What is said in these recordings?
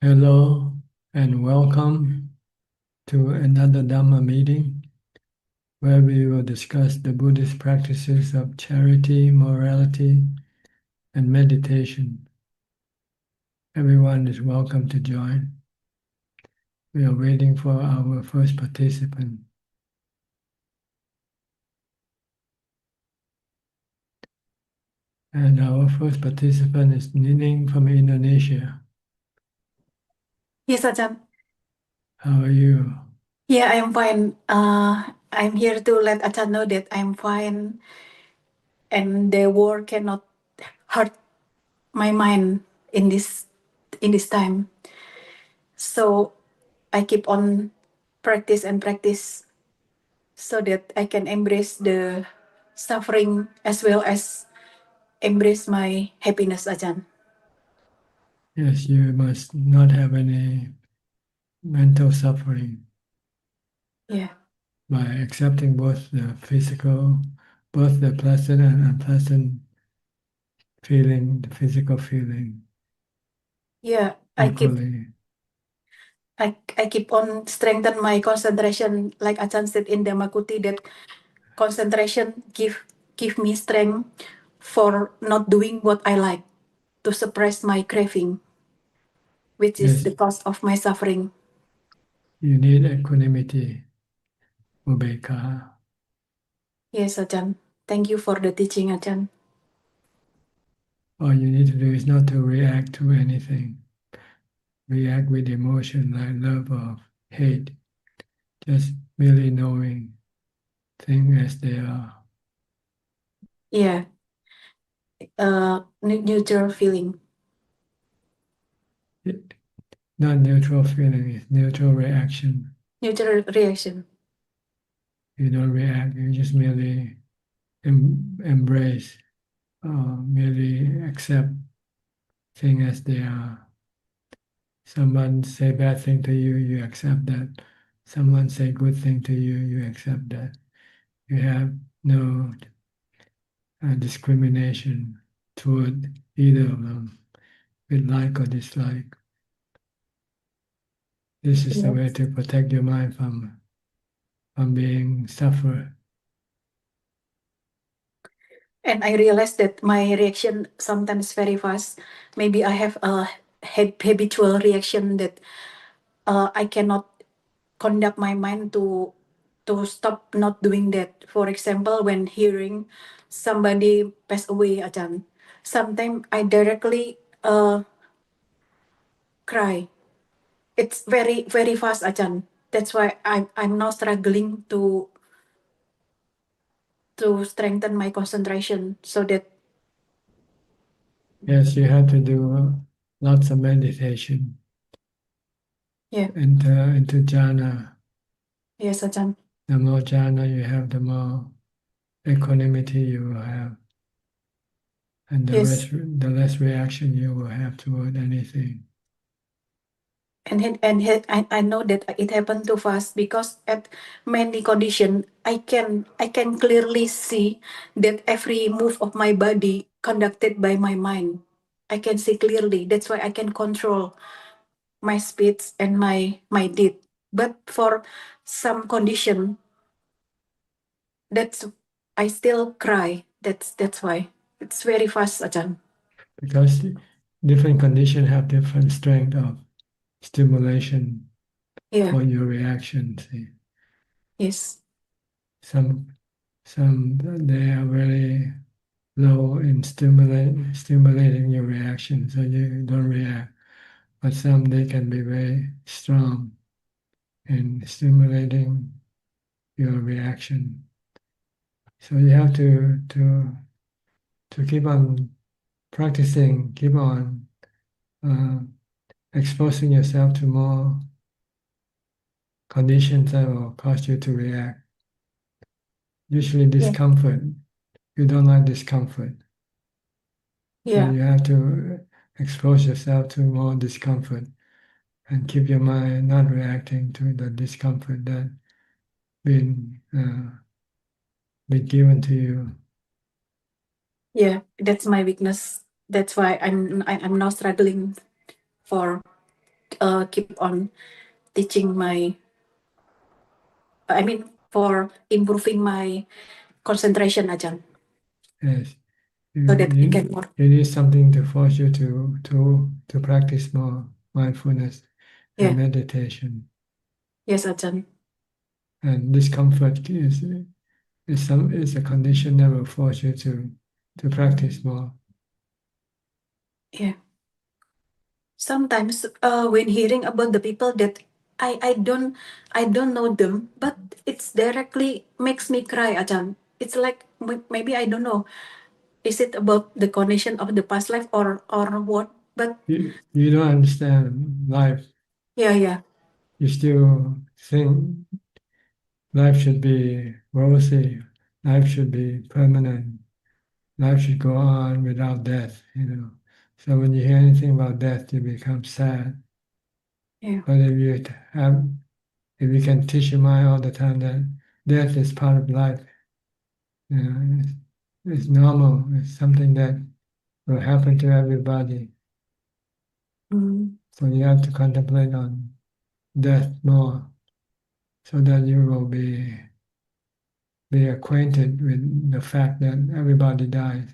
Hello and welcome to another Dhamma meeting where we will discuss the Buddhist practices of charity, morality, and meditation. Everyone is welcome to join. We are waiting for our first participant. And our first participant is Nining from Indonesia. Yes, Ajahn. How are you? Yeah, I am fine. I'm here to let Ajahn know that I'm fine and the war cannot hurt my mind in this time. So I keep on practice and practice so that I can embrace the suffering as well as embrace my happiness, Ajahn. Yes, you must not have any mental suffering Yeah. by accepting both the pleasant and unpleasant feeling, the physical feeling Yeah, equally. I keep on strengthen my concentration, like Ajahn said in Dhammakuti, that concentration give me strength for not doing what I like, to suppress my craving, which is Yes, the cause of my suffering. you need equanimity, ubeka. Yes, Ajahn. Thank you for the teaching, Ajahn. All you need to do is not to react to anything, react with emotion like love or hate, just merely knowing things as they are. Yeah, neutral feeling, It, not neutral feeling, it's neutral reaction. neutral reaction. You don't react, you just merely embrace, merely accept things as they are. Someone say bad thing to you, you accept that. Someone say good thing to you, you accept that. You have no discrimination toward either of them with like or dislike. This is the way Yes. to protect your mind from being suffered. And I realized that my reaction sometimes very fast. Maybe I have a habitual reaction that I cannot conduct my mind to stop not doing that. For example, when hearing somebody pass away, Ajahn, sometimes I directly cry. It's very fast, Ajahn. That's why I'm now struggling to strengthen my concentration so that Yes, you have to do lots of meditation yeah, into jhana. yes, Ajahn. The more jhana you have, the more equanimity you will have, and Yes. the less reaction you will have toward anything. I know that it happened too fast because at many condition I can clearly see that every move of my body conducted by my mind. I can see clearly. That's why I can control my speech and my deed. But for some condition, that's I still cry. That's why it's very fast, Ajahn. Because different conditions have different strength of stimulation Yeah. for your reaction. See, Yes. some some they are very low in stimulating your reaction, so you don't react. But some they can be very strong in stimulating your reaction. So you have to keep on practicing, keep on uh, exposing yourself to more conditions that will cause you to react. Usually Yeah. discomfort. You don't like discomfort. So Yeah. you have to expose yourself to more discomfort and keep your mind not reacting to the discomfort that been given to you. Yeah. That's my weakness. That's why I'm now struggling for keep on teaching my, I mean, for improving my concentration, Ajahn, Yes, so you, that I you, can more. you need something to force you to practice more mindfulness and Yeah. meditation. Yes, Ajahn. And discomfort is a condition that will force you to practice more. Yeah. Sometimes when hearing about the people that I don't know them, but it's directly makes me cry, Ajahn. It's like maybe I don't know. Is it about the condition of the past life or what? But You don't understand life. yeah, yeah, You still think life should be rosy, life should be permanent, life should go on without death. So when you hear anything about death, you become sad. yeah, But if you can teach your mind all the time that death is part of life, it's normal. It's something that will happen to everybody. mm, So you have to contemplate on death more, so that you will be acquainted with the fact that everybody dies.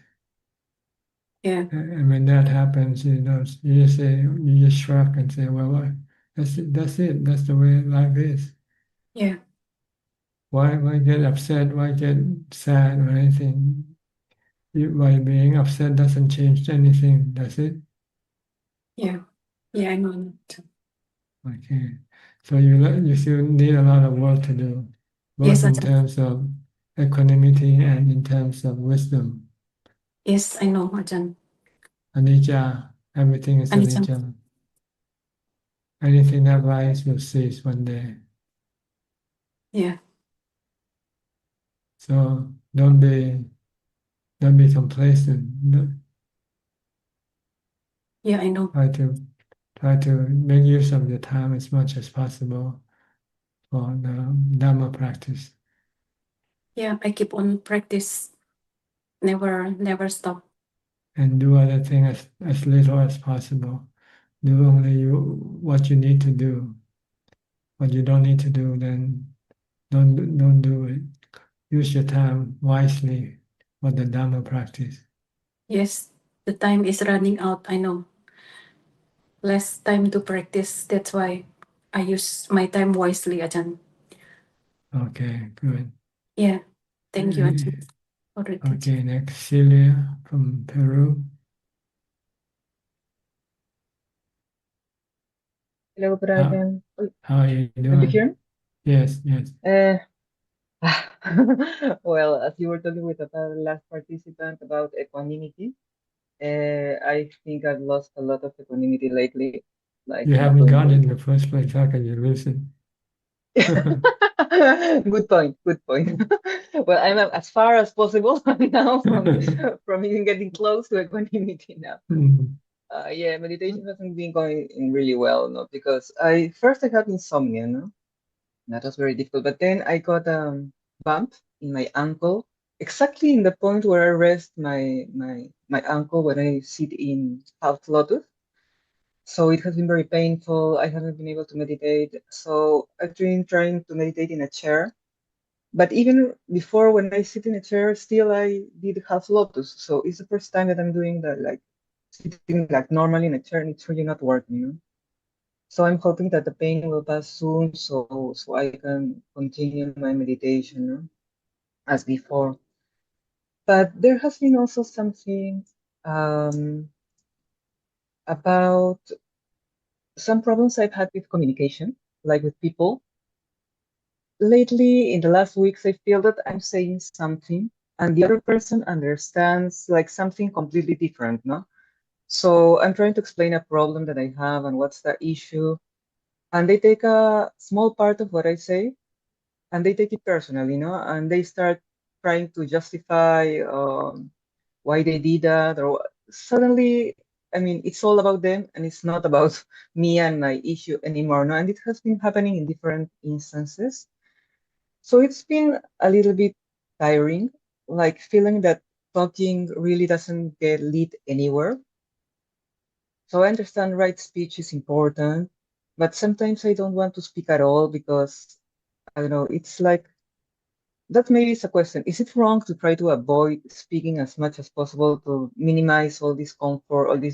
yeah, And when that happens, you just shrug and say, well, that's it, that's it, that's the way life is. yeah, Why get upset? Why get sad or anything? By being upset doesn't change anything, does it? yeah, yeah. I know. Okay. So you still need a lot of work to do, Yes, both in Ajahn. terms of equanimity and in terms of wisdom. Yes, I know, Ajahn. Anicca, everything is Anicca. anicca. Anything that rises will cease one day. Yeah, So don't be complacent. yeah. I know. Try to try to make use of the time as much as possible for the Dhamma practice, Yeah, I keep on practice. Never stop. and do other things as little as possible. Do only what you need to do. What you don't need to do, then don't do it. Use your time wisely for the Dhamma practice. Yes, the time is running out. I know. Less time to practice. That's why I use my time wisely, Ajahn. Okay, good. Yeah. Thank you, Eh, Ajahn, for the teaching. Okay, next, Celia from Peru. Hello, How, Brian. how are you Can you doing? hear me? Yes, yes. Uh, well, as you were talking with the last participant about equanimity, I think I've lost a lot of equanimity lately, like You to the haven't point got it where. in the first place. How can you lose it? Good point. Good point. Well, I'm as far as possible now from even getting close to equanimity now. Mm. Yeah, meditation hasn't been going in really well, no, because I had insomnia, no. That was very difficult. But then I got a bump in my ankle, exactly in the point where I rest my ankle when I sit in half lotus. So it has been very painful. I haven't been able to meditate. So I've been trying to meditate in a chair. But even before, when I sit in a chair, still I did half lotus. So it's the first time that I'm doing that, like sitting like normally in a chair, and it's really not working. So I'm hoping that the pain will pass soon, so I can continue my meditation, as before. But there has been also something um, about some problems I've had with communication, like with people. Lately, in the last weeks, I feel that I'm saying something and the other person understands like something completely different, no? So I'm trying to explain a problem that I have and what's the issue, and they take a small part of what I say and they take it personally, and they start trying to justify why they did that, or suddenly, I mean, it's all about them and it's not about me and my issue anymore, no? And it has been happening in different instances. So it's been a little bit tiring, like feeling that talking really doesn't get lead anywhere. So I understand right speech is important, But sometimes I don't want to speak at all because I don't know, it's like that maybe is a question. Is it wrong to try to avoid speaking as much as possible to minimize all this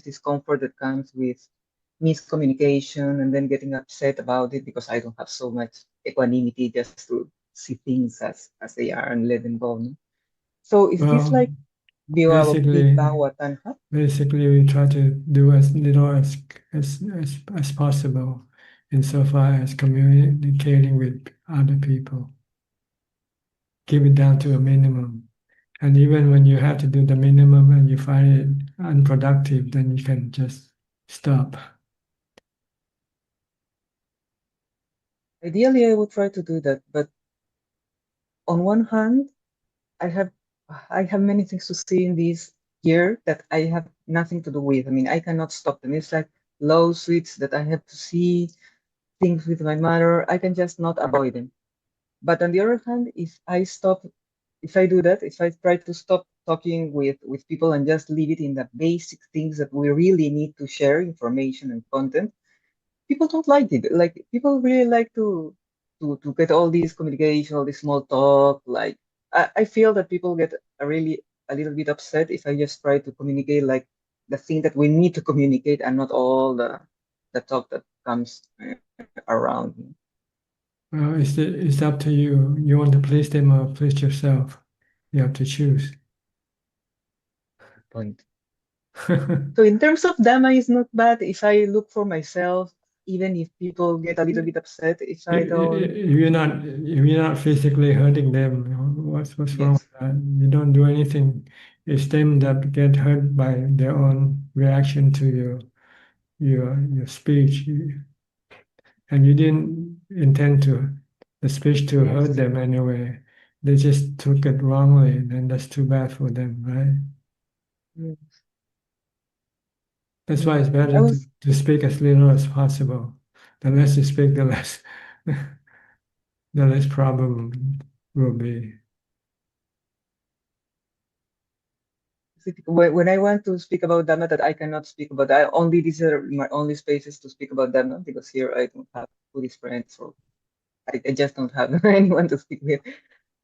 discomfort that comes with miscommunication and then getting upset about it because I don't have so much equanimity just to see things as they are and let them go, no? So is this Well, like basically, bibawatan ha? basically we try to do as little as possible insofar as communicating with other people. Keep it down to a minimum. And even when you have to do the minimum and you find it unproductive, then you can just stop. Ideally, I would try to do that, but on one hand, I have I have many things to see in this year that I have nothing to do with. I mean, I cannot stop them. It's like lawsuits that I have to see, things with my mother. I can just not avoid them. But on the other hand, if I do that, if I try to stop talking with people and just leave it in the basic things that we really need to share information and content, people don't like it. Like people really like to get all this communication, all this small talk. Like I feel that people get a little bit upset if I just try to communicate like the thing that we need to communicate and not all the talk that comes around. Well, it's up to you. You want to please them or please yourself. You have to choose. Point. So in terms of Dhamma, it's not bad if I look for myself, even if people get a little bit upset if I don't. If you're not physically hurting them, what's wrong Yes. with that? You don't do anything. It's them that get hurt by their own reaction to your speech, and you didn't intend the speech to hurt Yes. them anyway. They just took it wrongly, then that's too bad for them, right? Yes. That's why Yeah. it's I better was to speak as little as possible. The less you speak, the less the less problem will be. when I want to speak about Dhamma that I cannot speak about, I only these are my only spaces to speak about Dhamma because here I don't have Buddhist friends, so I just don't have anyone to speak with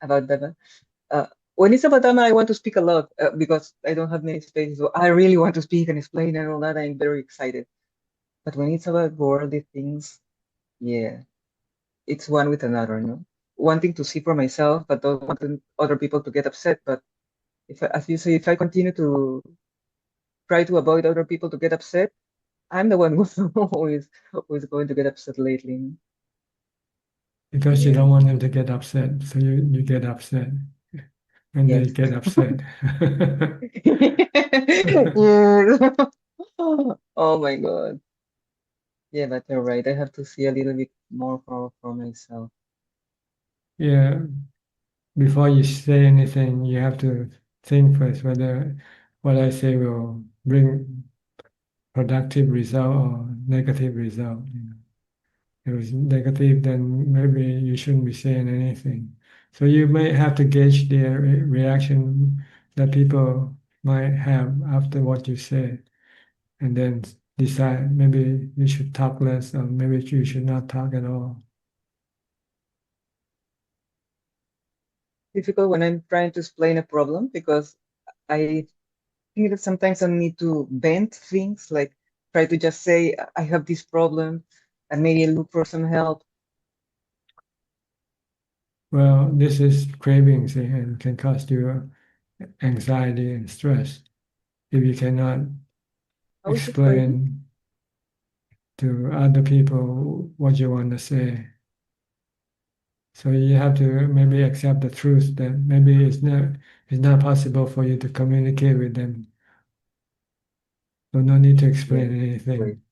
about Dhamma. Uh, when it's about Dhamma, I want to speak a lot because I don't have many spaces. So I really want to speak and explain and all that. I'm very excited. But when it's about worldly things, yeah, it's one with another, no? Wanting to see for myself, but don't want other people to get upset. But as you say, if I continue to try to avoid other people to get upset, I'm the one who's always going to get upset lately. Because you Yeah. don't want them to get upset, so you get upset and they Yes. get upset. Yes. Oh my God. Yeah, but you're right. I have to see a little bit more for myself. Yeah, before you say anything, you have to think first whether what I say will bring productive result or negative result. If it's negative, then maybe you shouldn't be saying anything. So you may have to gauge the reaction that people might have after what you say, and then decide maybe you should talk less or maybe you should not talk at all. Difficult when I'm trying to explain a problem because I think that sometimes I need to bend things, like try to just say I have this problem and maybe look for some help. Well, this is cravings and can cause you anxiety and stress if you cannot How is it craving? explain to other people what you want to say. So you have to maybe accept the truth that maybe it's not possible for you to communicate with them. So no need to Yeah. explain Wait. anything.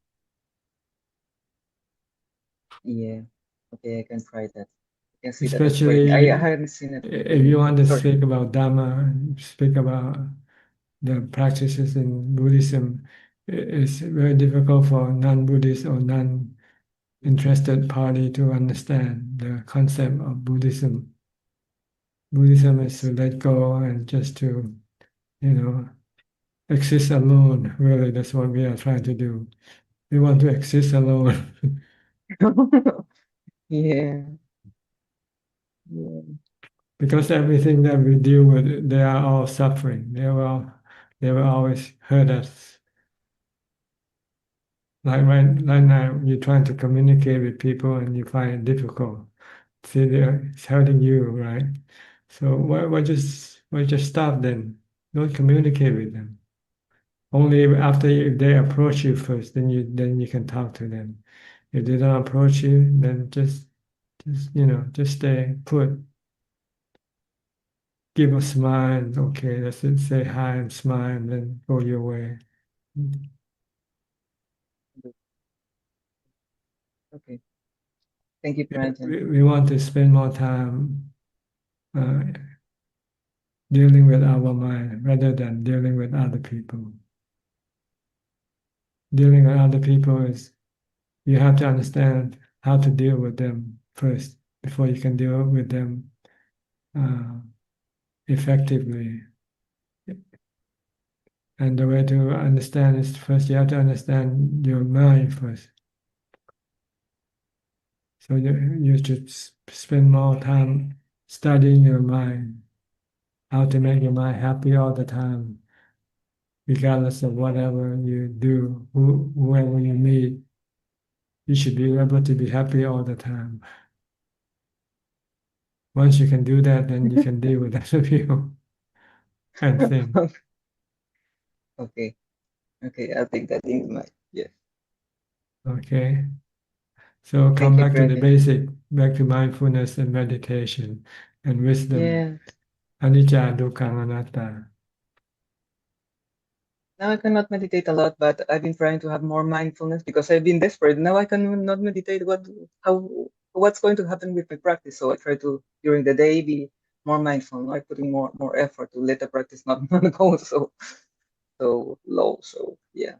Yeah. Okay, I can try that. I can see that as craving. I Especially haven't seen it as if you craving. want to Sorry. speak about Dhamma, speak about the practices in Buddhism, it's very difficult for non-Buddhist or non-interested party to understand the concept of Buddhism. Buddhism is Yes. to let go and just to, you know, exist alone. Really, that's what we are trying to do. We want to exist alone. Yeah. Yeah. Because everything that we deal with, they are all suffering. They will always hurt us. Like right now, you're trying to communicate with people and you find it difficult. See, it's hurting you, right? So why just stop then? Don't communicate with them. Only after if they approach you first, then you can talk to them. If they don't approach you, then just stay put. Give a smile. Okay, that's it. Say hi and smile, and then go your way. Okay. Thank you, Yeah, Pranjan. we want to spend more time uh, dealing with our mind rather than dealing with other people. Dealing with other people is you have to understand how to deal with them first before you can deal with them uh, effectively. And the way to understand is first you have to understand your mind first. So you should spend more time studying your mind, how to make your mind happy all the time, regardless of whatever you do, whoever you meet. You should be able to be happy all the time. Once you can do that, then you can deal with other people and things. Okay. Okay, I'll take that into mind. Yes. Okay. So come Thank you, back to the Pranjan. basic, back to mindfulness and meditation and wisdom. Yeah. Anicca, dukkha, anatta. Now I cannot meditate a lot, but I've been trying to have more mindfulness because I've been desperate. Now I cannot meditate. What's going to happen with my practice? So I try to during the day be more mindful, like putting more effort to let the practice not, not go so low. So yeah.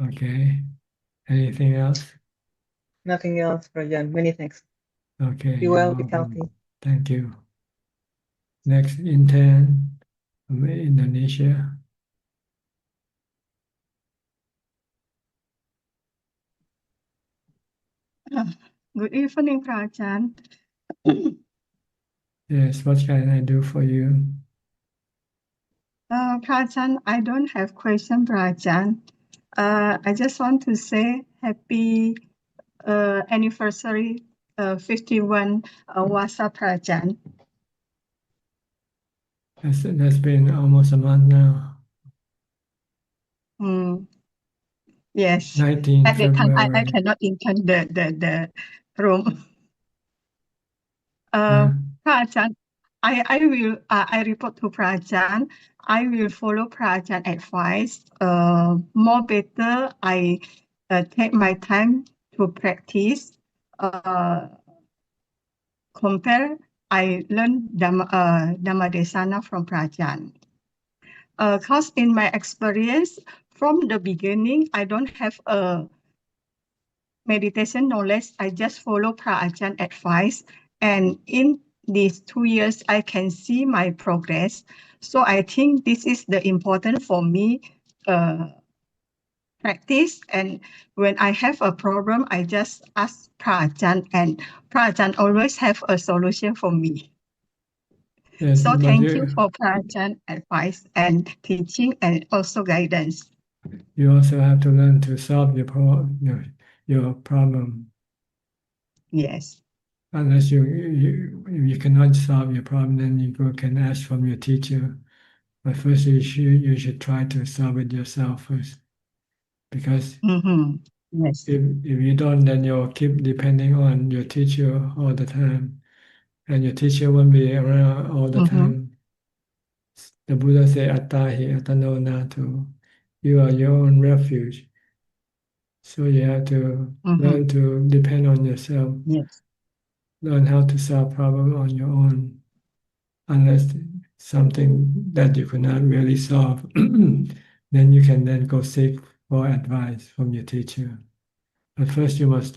Okay. Anything else? Nothing else, Rajan. Many thanks. Okay, Be you're well, be healthy. welcome. Thank you. Next, Intan from Indonesia. Good evening, Prajan. Yes, what can I do for you? Prajan, I don't have question, Prajan. I just want to say happy anniversary 51 Wasa Prajan. That's been almost a month now. Mm, yes. 19 At that time, I February. cannot enter the room. Huh? Prajan, I report to Prajan. I will follow Prajan advice. More better, I take my time to practice. Compare, I learn Dhammadesana from Prajan. Cause in my experience, from the beginning, I don't have a meditation knowledge. I just follow Prajan advice. And in these 2 years, I can see my progress. So I think this is the important for me practice. And when I have a problem, I just ask Prajan, and Prajan always have a solution for me. Yes, So but thank you for Prajan advice and teaching and also guidance. you also have to learn to solve your problem. Yes. Unless if you cannot solve your problem, then can ask from your teacher. But first, you should try to solve it yourself first. Because Mm-hmm. Yes. if you don't, then you'll keep depending on your teacher all the time, and your teacher won't be around all the Mm-hmm. time. The Buddha said, "Attahi atano nato." You are your own refuge. So you have to Mm-hmm. learn to depend on yourself. Yes. Learn how to solve problem on your own, unless something that you could not really solve. Then you can then go seek for advice from your teacher. But first you must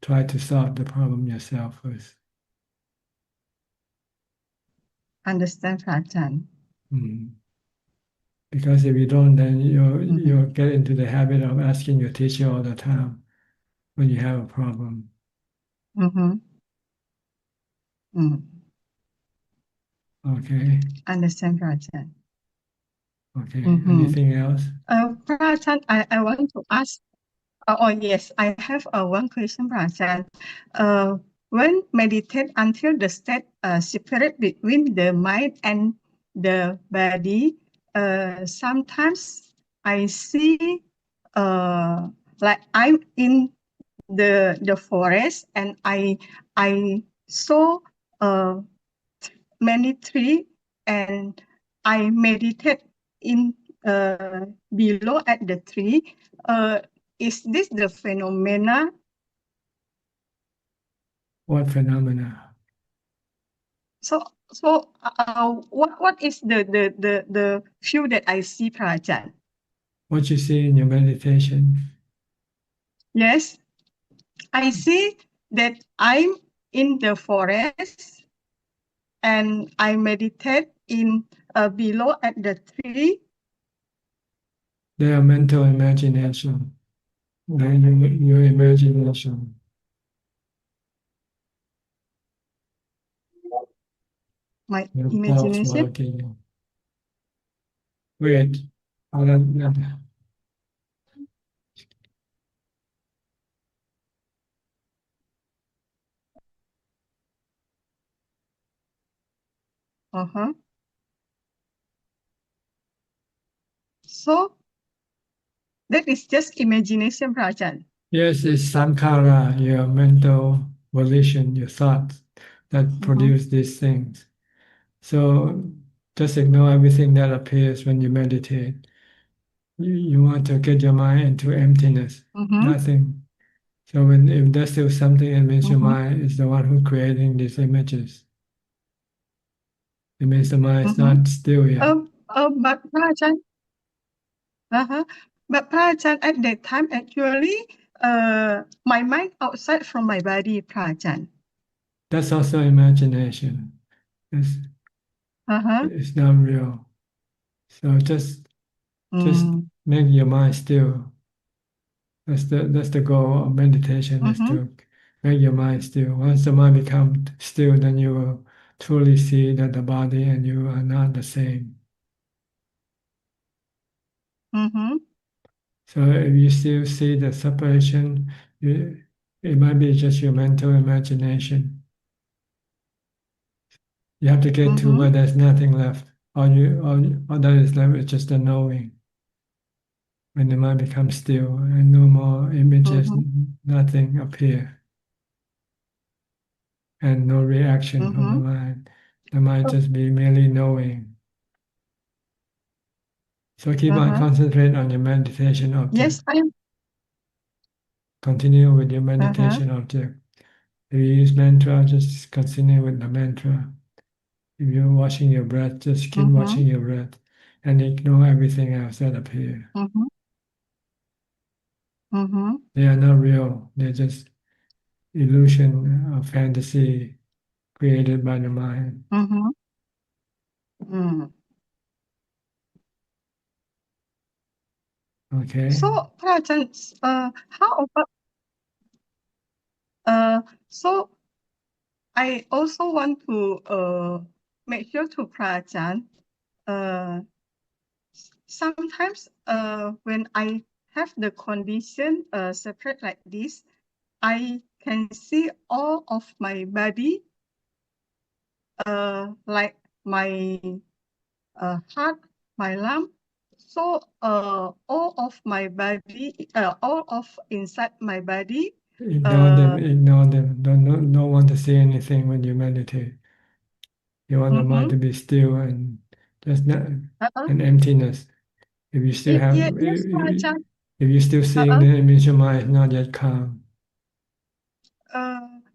try to solve the problem yourself first. Understand, Prajan. Mm. Because if you don't, then Mm-hmm. you'll get into the habit of asking your teacher all the time. when you have a problem. Mm-hmm. Mm. Okay. Understand, Prajan. Okay. Mm-hmm. Anything else? Prajan, I want to ask. Oh yes, I have one question, Prajan. When meditate until the state separate between the mind and the body, sometimes I see like I'm in the forest and I saw uh, many trees and I meditate in below at the tree. Is this the phenomena? What phenomena? So what is the view that I see, Prajan? What you see in your meditation? Yes, I see that I'm in the forest and I meditate in below at the tree. They are mental imagination. Your imagination. My Your thoughts imagination. working. Wait. Let- Uh-huh. So that is just imagination, Prajan. Yes, it's sankhara, your mental volition, your thoughts that produce these things. So just ignore everything that appears when you meditate. You want to get your mind into emptiness, Mm-hmm. nothing. So if there's still something, it means your Mm-hmm. mind is the one who creating these images. It means the mind is Mm-hmm. not still yet. But Prajan, uh-huh. But Prajan, at that time, actually, my mind outside from my body, Prajan. That's also imagination. It's, Uh-huh. it's not real. So just Mm. make your mind still. That's the goal of meditation is Mm-hmm. to make your mind still. Once the mind becomes still, then you will truly see that the body and you are not the same. Mm-hmm. So if you still see the separation, it might be just your mental imagination. You have to get to Mm-hmm. where there's nothing left. All that is left is just the knowing. When the mind becomes still and no more images, Mm-hmm. nothing appear, and no reaction from Mm-hmm. the mind just be merely knowing. So keep on Uh-huh. concentrate on your meditation object. Yes, I am. Continue with your Uh-huh. meditation object. If you use mantra, just continue with the mantra. If you're watching your breath, just keep Mm-hmm. watching your breath and ignore everything else that appears. Mm-hmm. Mm-hmm. They are not real. They're just illusion of fantasy created by the mind. Mm-hmm. Mm. Okay? So, Prajan, how about so I also want to make sure to Prajan. Uh, Sometimes when I have the condition separate like this, I can see all of my body, like my heart, my lung. So all of my body, all of inside my body. Ignore them, ignore them. Don't want to see anything when you meditate. You want the mind Mm-hmm. to be still and just not Uh-uh. an emptiness. If you still have, Yeah, yes, Prajan. if you're still seeing, Uh-uh. then it means your mind is not yet calm.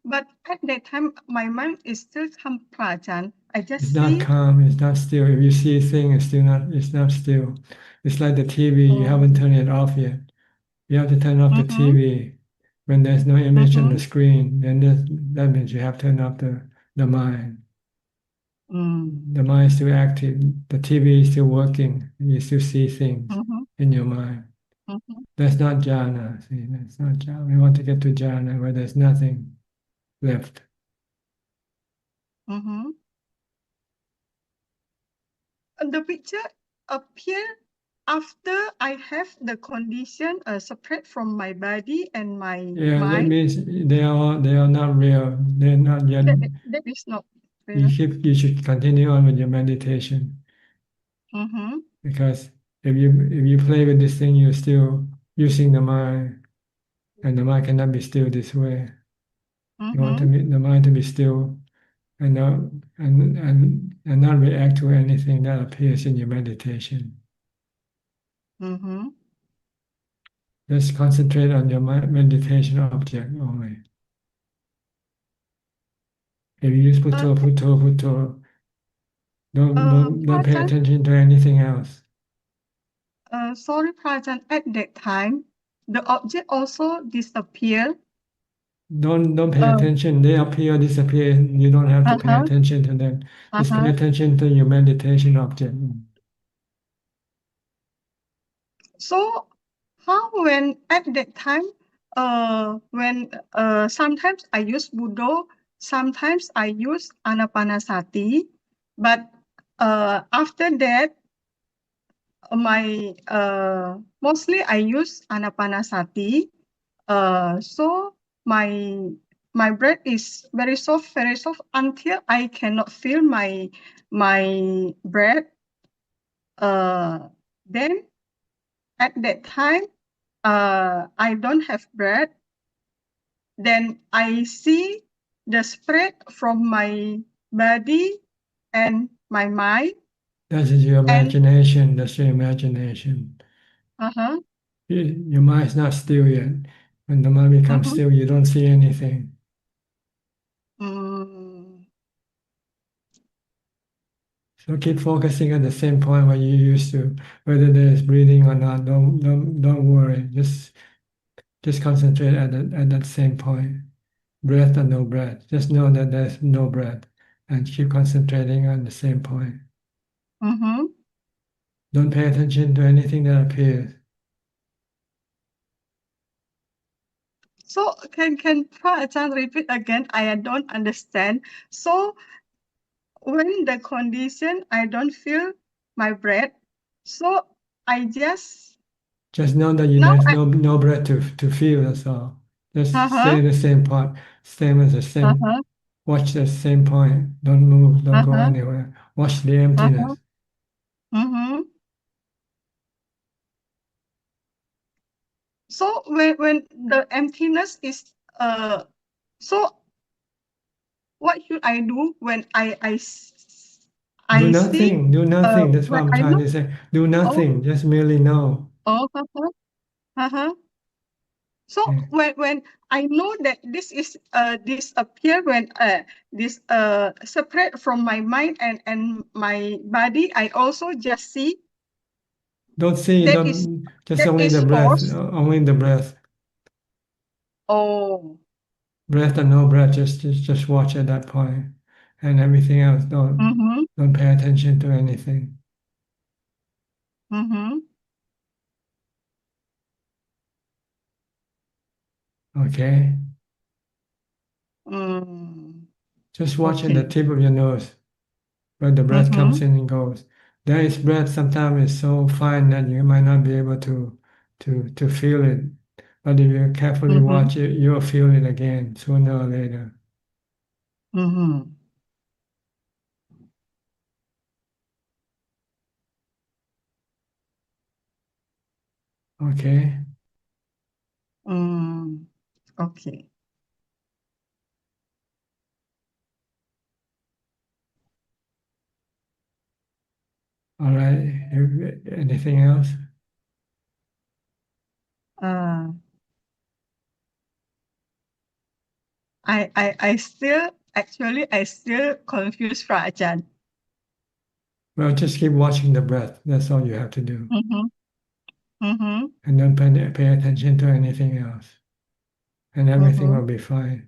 But at that time, my mind is still come, Prajan. I It's just not see. calm. It's not still. If you see a thing, it's still not. It's not still. It's like the TV. You haven't turned it off yet. You have to turn off the Mm-hmm. TV when there's no image on Mm-hmm. the screen. Then that means you have to turn off the mind. Mm. The mind is still active. The TV is still working. And you still see things Mm-hmm. in your mind. Mm-hmm. That's not jhana. See, that's not jhana. We want to get to jhana where there's nothing left. Mm-hmm. And the picture appear after I have the condition separate from my body and my Yeah, that mind. means they are not real. They're not yet. That is not You real. you should continue on with your meditation, Mm-hmm. because if you play with this thing, you're still using the mind, and the mind cannot be still this way. You want Mm-hmm. the mind to be still and not and not react to anything that appears in your meditation. Mm-hmm. Just concentrate on your meditation object only. If you use putto, putto, don't pay Prajan, attention to anything else. sorry, Prajan, at that time, the object also disappear. Don't pay attention. They appear, disappear. You don't have to pay Uh-huh. attention to them. Just pay Uh-huh. attention to your meditation object. So how when at that time, when sometimes I use Buddha, sometimes I use Anapanasati, but after that, my mostly I use Anapanasati. So my breath is very soft until I cannot feel my breath. Then at that time, I don't have breath. Then I see the spread from my body and my mind. That is your And imagination. That's your imagination. uh-huh, Your mind's not still yet. When the mind becomes mm-hmm, still, you don't see anything. mm, So keep focusing at the same point where you used to, whether there's breathing or not. Don't worry. Just concentrate at that same point. Breath or no breath. Just know that there's no breath, and keep concentrating on the same point. mm-hmm. Don't pay attention to anything that appears. So can Ajahn repeat again? I don't understand. So when the condition I don't feel my breath, so I just Just know that now there's I no breath to feel. That's all. Just stay uh-huh, in the same point. Same as the same. uh-huh, Watch the same point. Don't move. Don't go uh-huh, anywhere. Watch the uh-huh, emptiness. mm-hmm. So when the emptiness is so what should I do when Do I see nothing. Do nothing. That's what when I'm I trying look to say. Do oh nothing. Just merely know. oh uh-huh, uh-huh. So Yeah. when I know that this is disappear when this separate from my mind and my body, I also just see Don't see. that is Don't. Just that only the is breath. force. Only the breath. Oh. Breath or no breath. Just watch at that point, and everything else. Mm-hmm. Don't pay attention to anything. Mm-hmm. Okay. Mm. Just watch at the Okay. tip of your nose where the breath Mm-hmm. comes in and goes. There is breath sometimes is so fine that you might not be able to feel it. But if you carefully Mm-hmm. watch it, you'll feel it again sooner or later. Mm-hmm. Okay. Mm. Okay. All right. Anything else? Uh, I still actually I still confused Rajan. Well, just keep watching the breath. That's all you have to do. Mm-hmm. Mm-hmm. And don't pay attention to anything else. And everything Mm-hmm. will be fine.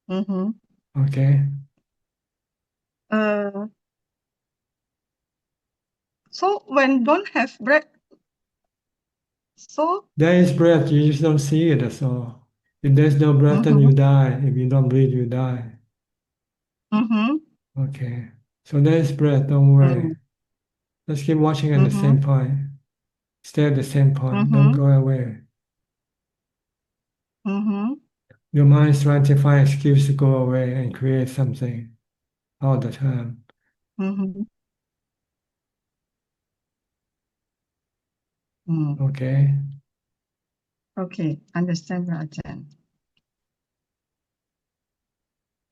Mm-hmm. Okay. Uh, so when don't have breath, So, There is breath, you just don't see it, that's all. If there's no breath, then you die. If you don't breathe, you die. Okay. So there is breath, don't worry. Just keep watching at the same point. Stay at the same point. Don't go away. Your mind is trying to find excuse to go away and create something all the time. Okay. Okay, understand, Ajahn.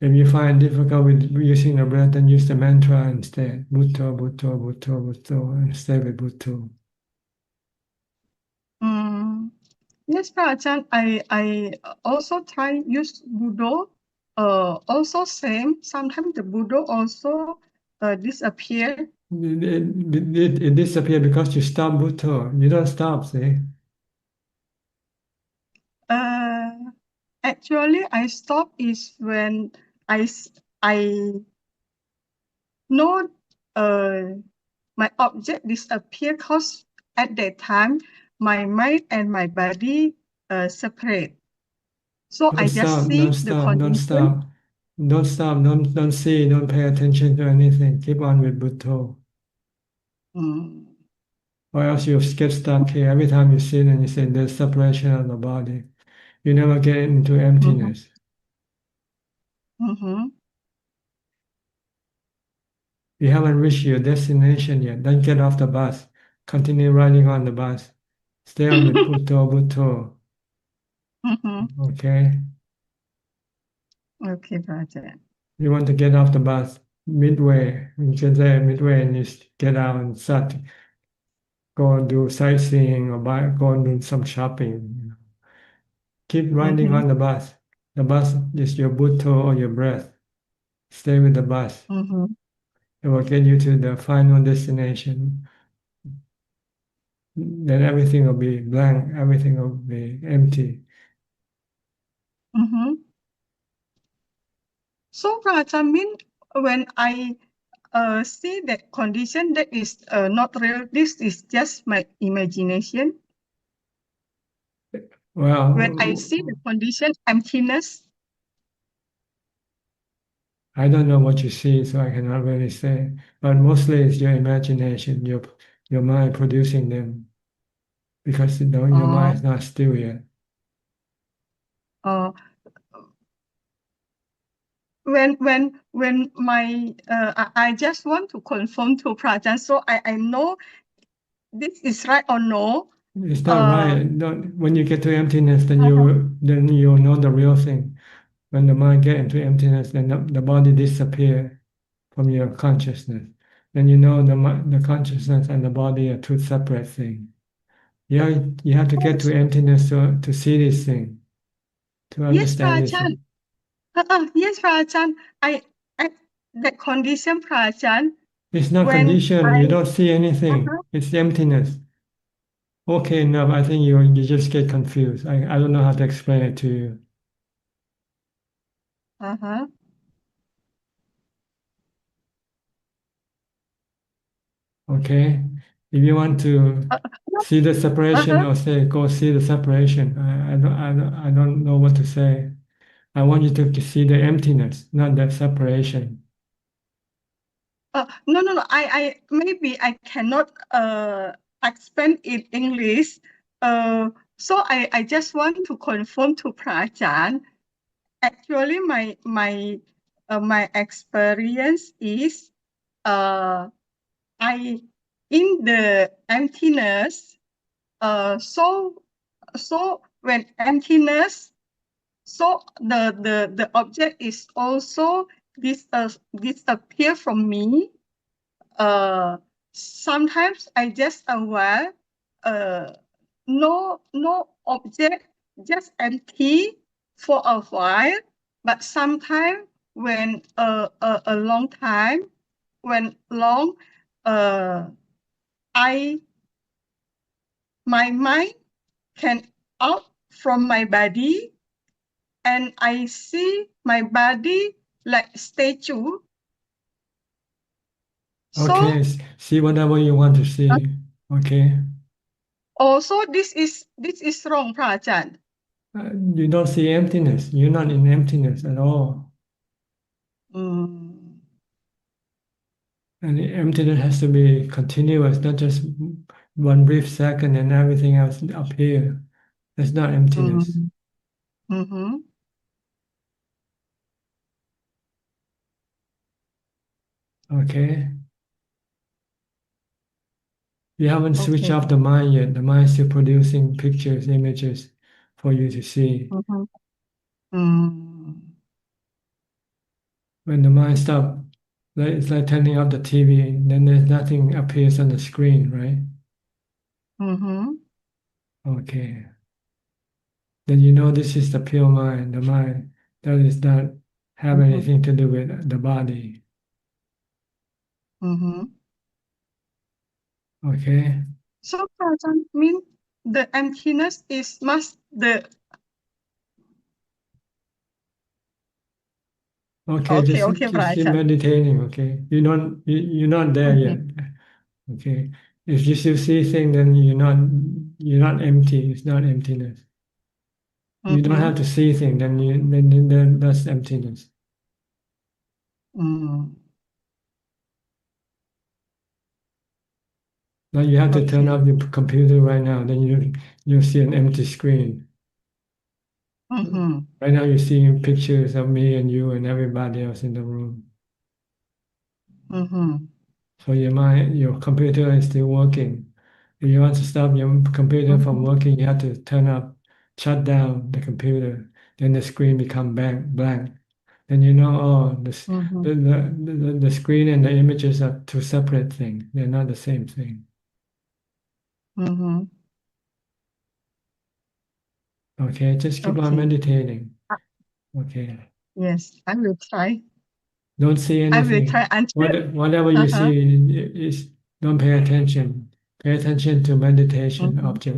If you find difficult with using the breath, then use the mantra instead. Bhutto, Bhutto, Bhutto, Bhutto, and stay with Bhutto. Yes, Ajahn, I also try use Buddha. Also same. Sometimes the Buddha also disappear. It disappears because you stop Bhutto. You don't stop, see? Actually, I stop is when I know my object disappear because at that time my mind and my body separate. So I Don't just stop, see don't the stop, don't condition. stop. Don't stop, don't see, don't pay attention to anything. Keep on with Bhutto. Or else you get stuck here. Every time you sit and you say there's separation of the body, you never get into emptiness. You haven't reached your destination yet. Don't get off the bus. Continue riding on the bus. Stay on with Bhutto, Bhutto. Okay? Okay, Ajahn. You want to get off the bus midway. You can say midway and you get out and start go and do sightseeing or go and do some shopping. Keep riding on the bus. The bus is your Bhutto or your breath. Stay with the bus. It will get you to the final destination. Then everything will be blank. Everything will be empty. So, Ajahn, mean when I see that condition that is not real, this is just my imagination. Well, When I see the condition emptiness. I don't know what you see, so I cannot really say. But mostly it's your imagination, your mind producing them, because your mind is not still yet. Uh, when my I just want to confirm to Prajan, so I know this is right or no. It's not right. When you get to emptiness, then you know the real thing. When the mind get into emptiness, then the body disappear from your consciousness. Then you know the consciousness and the body are two separate things. You have to get to emptiness to see this thing, to Yes, understand this Prajan. thing. Yes, Prajan. I that condition, Prajan. It's not When conditioned. You don't see anything. It's emptiness. Okay, no, I think you just get confused. I don't know how to explain it to you. Okay, if you want to see the separation or say go see the separation, I don't know what to say. I want you to see the emptiness, not the separation. No. I maybe I cannot explain in English. So I just want to confirm to Prajan. Actually, my experience is I in the emptiness. So when emptiness, so the object is also disappear from me. Sometimes I just aware, uh, no object, just empty for a while. But sometimes when a long time, when long, uh, I my mind can out from my body, and I see my body like statue. So Okay, see whatever you want to see. Okay. Also, this is wrong, Prajant. You don't see emptiness. You're not in emptiness at all. Mm, And the emptiness has to be continuous, not just one brief second and everything else up here. That's not emptiness. mm, mm-hmm. Okay? You haven't switched Okay. off the mind yet. The mind is still producing pictures, images for you to see. Mm-hmm. Mm, When the mind stops, it's like turning off the TV, then there's nothing appears on the screen, right? mm-hmm. Okay. Then you know this is the pure mind, the mind that is not have Mm-hmm. anything to do with the body. Mm-hmm. Okay? So, Prajant, mean the emptiness is must the Okay, okay, just okay, just keep Prajant. meditating, okay? You're not there Mm-hmm. yet. Okay. If you still see things, then you're not empty. It's not emptiness. You don't Mm-hmm. have to see things, then that's emptiness. Mm, Now you have to turn okay. off your computer right now, then you'll see an empty screen. Mm-hmm. Right now you're seeing pictures of me and you and everybody else in the room. Mm-hmm. So your computer is still working. If you want to stop your computer from Mm-hmm. working, you have to shut down the computer. Then the screen become blank. Then you know, oh, Mm-hmm. the screen and the images are two separate things. They're not the same thing. Mm-hmm. Okay, just keep on Okay. meditating. Uh, Okay, Yes, I will try. don't see I will anything. try until. Whatever you Uh-huh. see is don't pay attention. Pay attention to meditation Mm-hmm. object.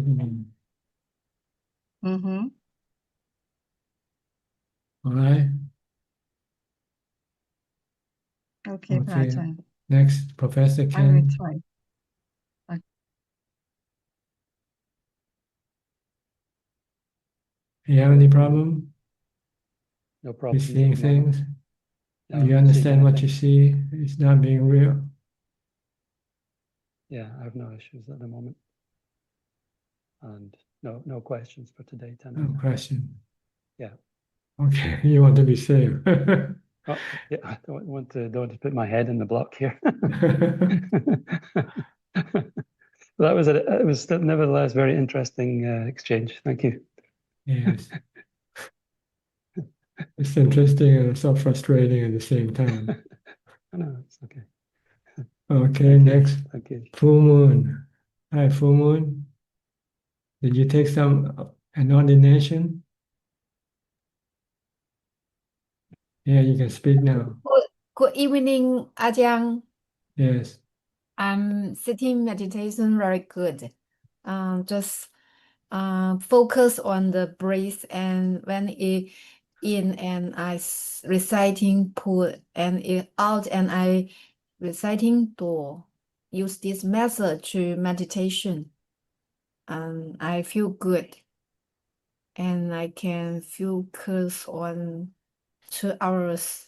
Mm-hmm. All right. Okay, Okay. Prajant. Next, Professor I will Ken. try. You have any problem No with problem at seeing the moment. things? No, You I'm not seeing understand what you anything. see? It's not being real. Yeah, I have no issues at the moment. And no questions for today, No Tanaka. question. Yeah. Okay, you want to be safe. Oh, yeah, I don't want to put my head in the block here. That was it was nevertheless very interesting exchange. Thank you. Yes, it's interesting and so frustrating at the same time. I know, it's okay. Okay, Thank you. next, Thank you. Full Moon. Hi, Full Moon. Did you take an ordination? Yeah, you can speak now. Good evening, Ajahn. Yes. Sitting meditation very good. Just focus on the breath, and when it in and reciting put and it out and I reciting do. Use this method to meditation. I feel good, and I can focus on 2 hours.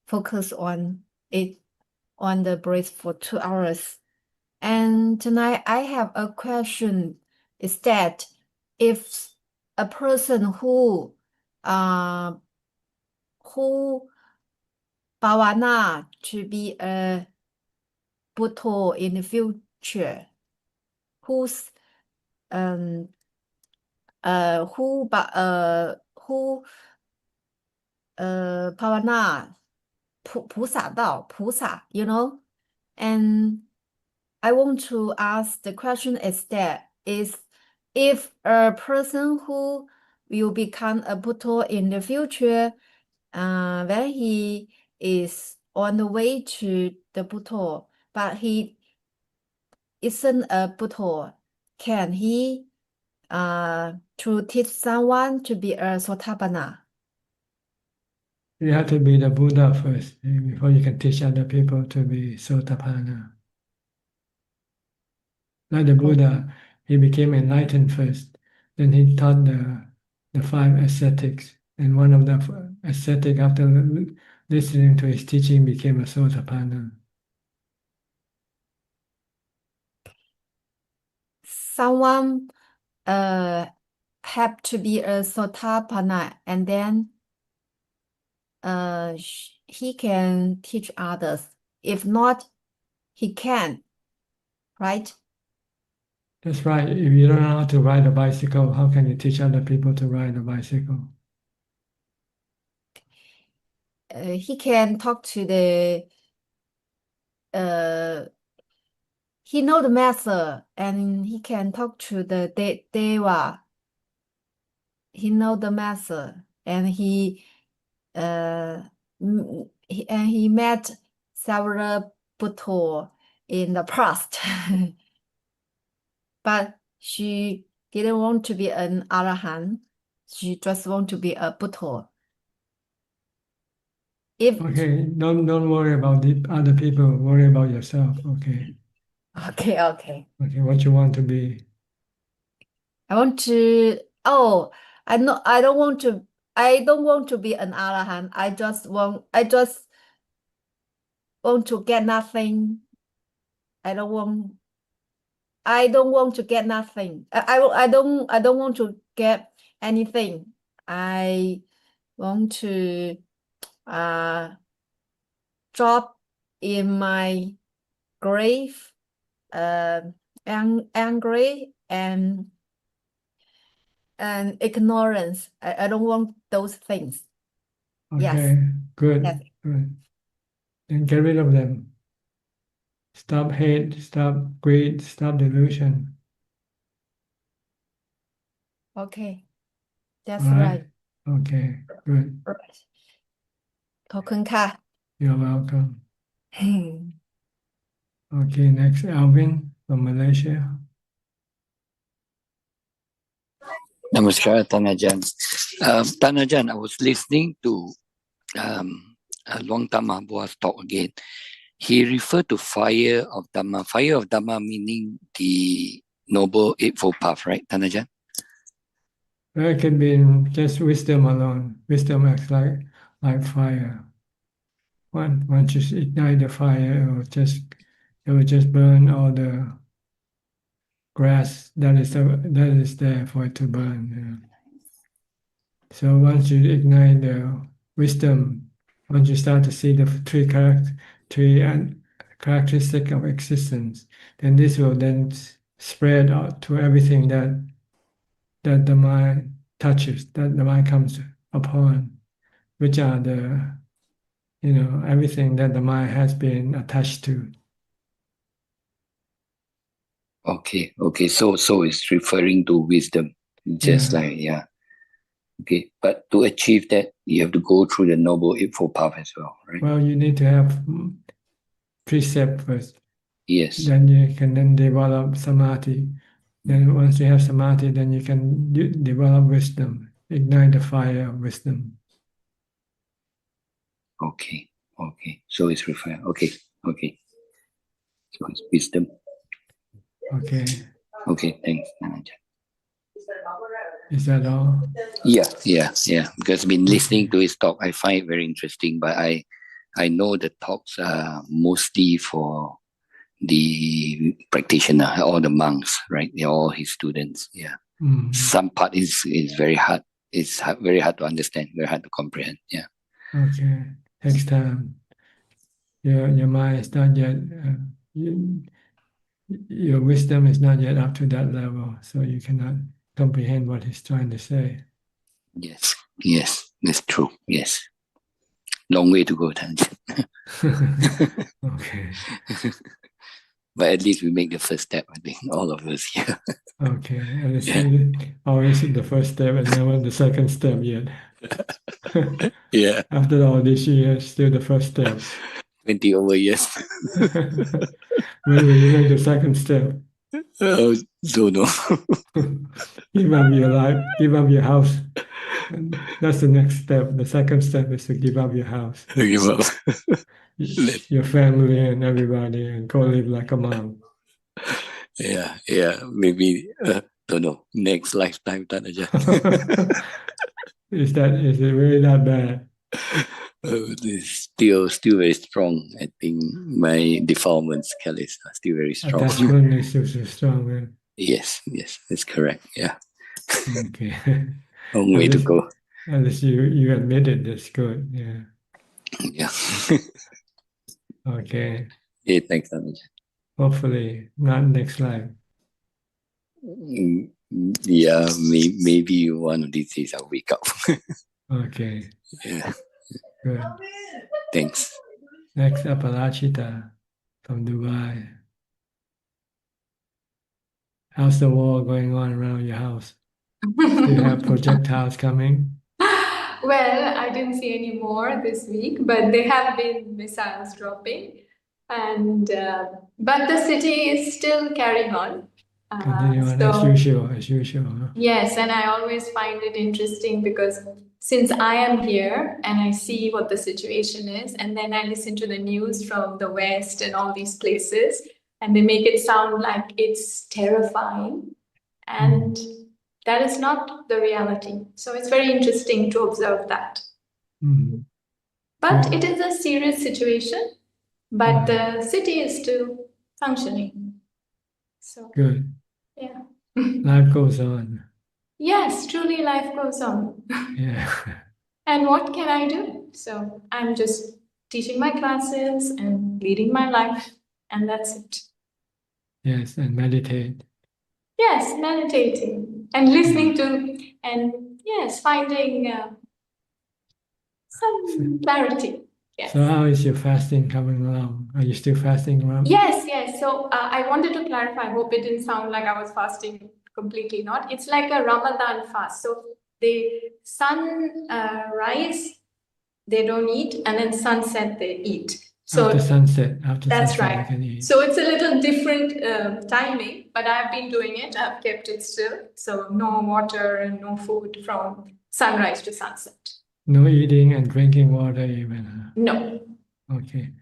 Focus on it on the breath for 2 hours. And tonight I have a question is that if a person who bhavana to be a Buddha in the future, who's who bhavana 菩萨道, you know, and I want to ask the question is that is if a person who will become a Buddha in the future, when he is on the way to the Buddha, but he isn't a Buddha, can he to teach someone to be a Sotapanna? You have to be the Buddha first before you can teach other people to be Sotapanna. Like the Buddha, he became enlightened first. Then he taught the 5 ascetics, and one of the ascetic, after listening to his teaching, became a Sotapanna. Someone have to be a Sotapanna, and then he can teach others. If not, he can, right? That's right. If you don't know how to ride a bicycle, how can you teach other people to ride a bicycle? He can talk to the he know the master, and he can talk to the Deva. He know the master, and he met several Buddha in the past. But she didn't want to be an Arahant. She just want to be a Buddha. Okay, don't worry about the other people. Worry about yourself. Okay. Okay. What you want to be. I want to. Oh, I know. I don't want to be an Arahant. I just want to get nothing. I don't want to get nothing. I don't want to get anything. I want to drop in my grave, angry and ignorance. I don't want those things. Okay, Yes. good. Yes. Good. Then get rid of them. Stop hate, stop greed, stop delusion. Okay. That's All right. Okay, good. Right. ขอบคุณค่ะ You're welcome. Okay, next, Alvin from Malaysia. Namaskar, Tanajan. Tanajan, I was listening to Luang Tamabua's talk again. He referred to fire of Dhamma. Fire of Dhamma meaning the Noble Eightfold Path, right, Tanajan? Well, it can be just wisdom alone. Wisdom acts like fire. Once you ignite the fire, it will just burn all the grass that is there for it to burn. So once you ignite the wisdom, once you start to see the three characteristic of existence, then this will then spread out to everything that the mind touches, that the mind comes upon, which are everything that the mind has been attached to. Okay. So it's referring to wisdom, just Okay, but to achieve that, you have to go through the Noble Eightfold Path as well, right? Well, you need to have precept first. Yes. Then you can then develop samadhi. Then once you have samadhi, then you can develop wisdom, ignite the fire of wisdom. Okay. So it's referring. Okay. So it's wisdom. Okay. Okay, thanks, Tanajan. Is that all? Yeah. Because I've been listening to his talk, I find it very interesting. But I know the talks are mostly for the practitioner or the monks, right? They're all his students. Yeah. Mm. Some part is very hard. It's very hard to understand, very hard to comprehend. Yeah. Okay. Takes time. Your mind is not yet. Your wisdom is not yet up to that level, so you cannot comprehend what he's trying to say. Yes, that's true. Yes. Long way to go, Tanajan. Okay. But at least we make the first step, I think, all of us here. Okay. And it's always the first step and never the second step yet. Yeah. After all these years, still the first step. 20 over years. When will you make the second step? Don't know. Give up your life, give up your house. And that's the next step. The second step is to give up your house. Give up. Your family and everybody, and go live like a monk. Yeah. Maybe don't know. Next lifetime, Tan Ajahn. Is it really that bad? It's still very strong. I think my defilement scale is still very strong. Attachment is still so strong. Man. Yes, that's correct. Yeah. Okay. Long way to go. At least you admit it. That's good. Yeah. Yeah. Okay. Yeah, thanks, Tan Ajahn. Hopefully not next life. Yeah, maybe one of these days I'll wake up. Okay. Yeah. Good. Thanks. Next, Aparachita from Dubai. How's the war going on around your house? Do you have projectiles coming? Well, I didn't see any more this week, but there have been missiles dropping, and but the city is still carrying on. Continue on as usual. Huh? Yes, and I always find it interesting because since I am here and I see what the situation is, and then I listen to the news from the West and all these places, and they make it sound like it's terrifying, and that is not the reality. So it's very interesting to observe that. Mm-hmm. But it is a serious situation, but the city is still functioning. So good. Yeah. Life goes on. Yes, truly life goes on. Yeah. And what can I do? So I'm just teaching my classes and leading my life, and that's it. Yes, and meditate. Yes, meditating and listening to, and yes, finding some clarity. Yes. So how is your fasting coming along? Are you still fasting around? Yes. So I wanted to clarify. I hope it didn't sound like I was fasting completely. Not. It's like a Ramadan fast. So the sun rise, they don't eat, and then sunset they eat. So after sunset, that's right. you can eat. So it's a little different timing, but I've been doing it. I've kept it still. So no water and no food from sunrise to sunset. No eating and drinking water even. No. Okay.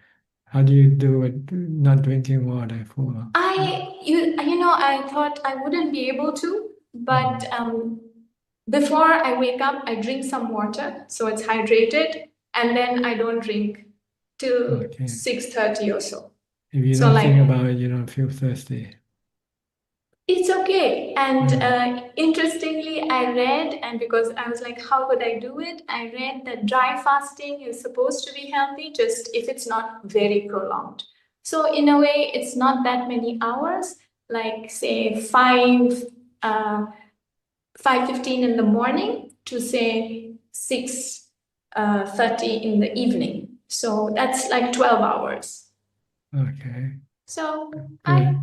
How do you do it? Not drinking water for? I thought I wouldn't be able to, but before I wake up, I drink some water, so it's hydrated, and then I don't drink till 6:30 or so. If you don't think about it, you don't feel thirsty. It's okay. And interestingly, I read, and because I was like, how would I do it? I read that dry fasting is supposed to be healthy, just if it's not very prolonged. So in a way, it's not that many hours, like say 5:15 in the morning to say 6:30 in the evening. So that's like 12 hours. Okay. So I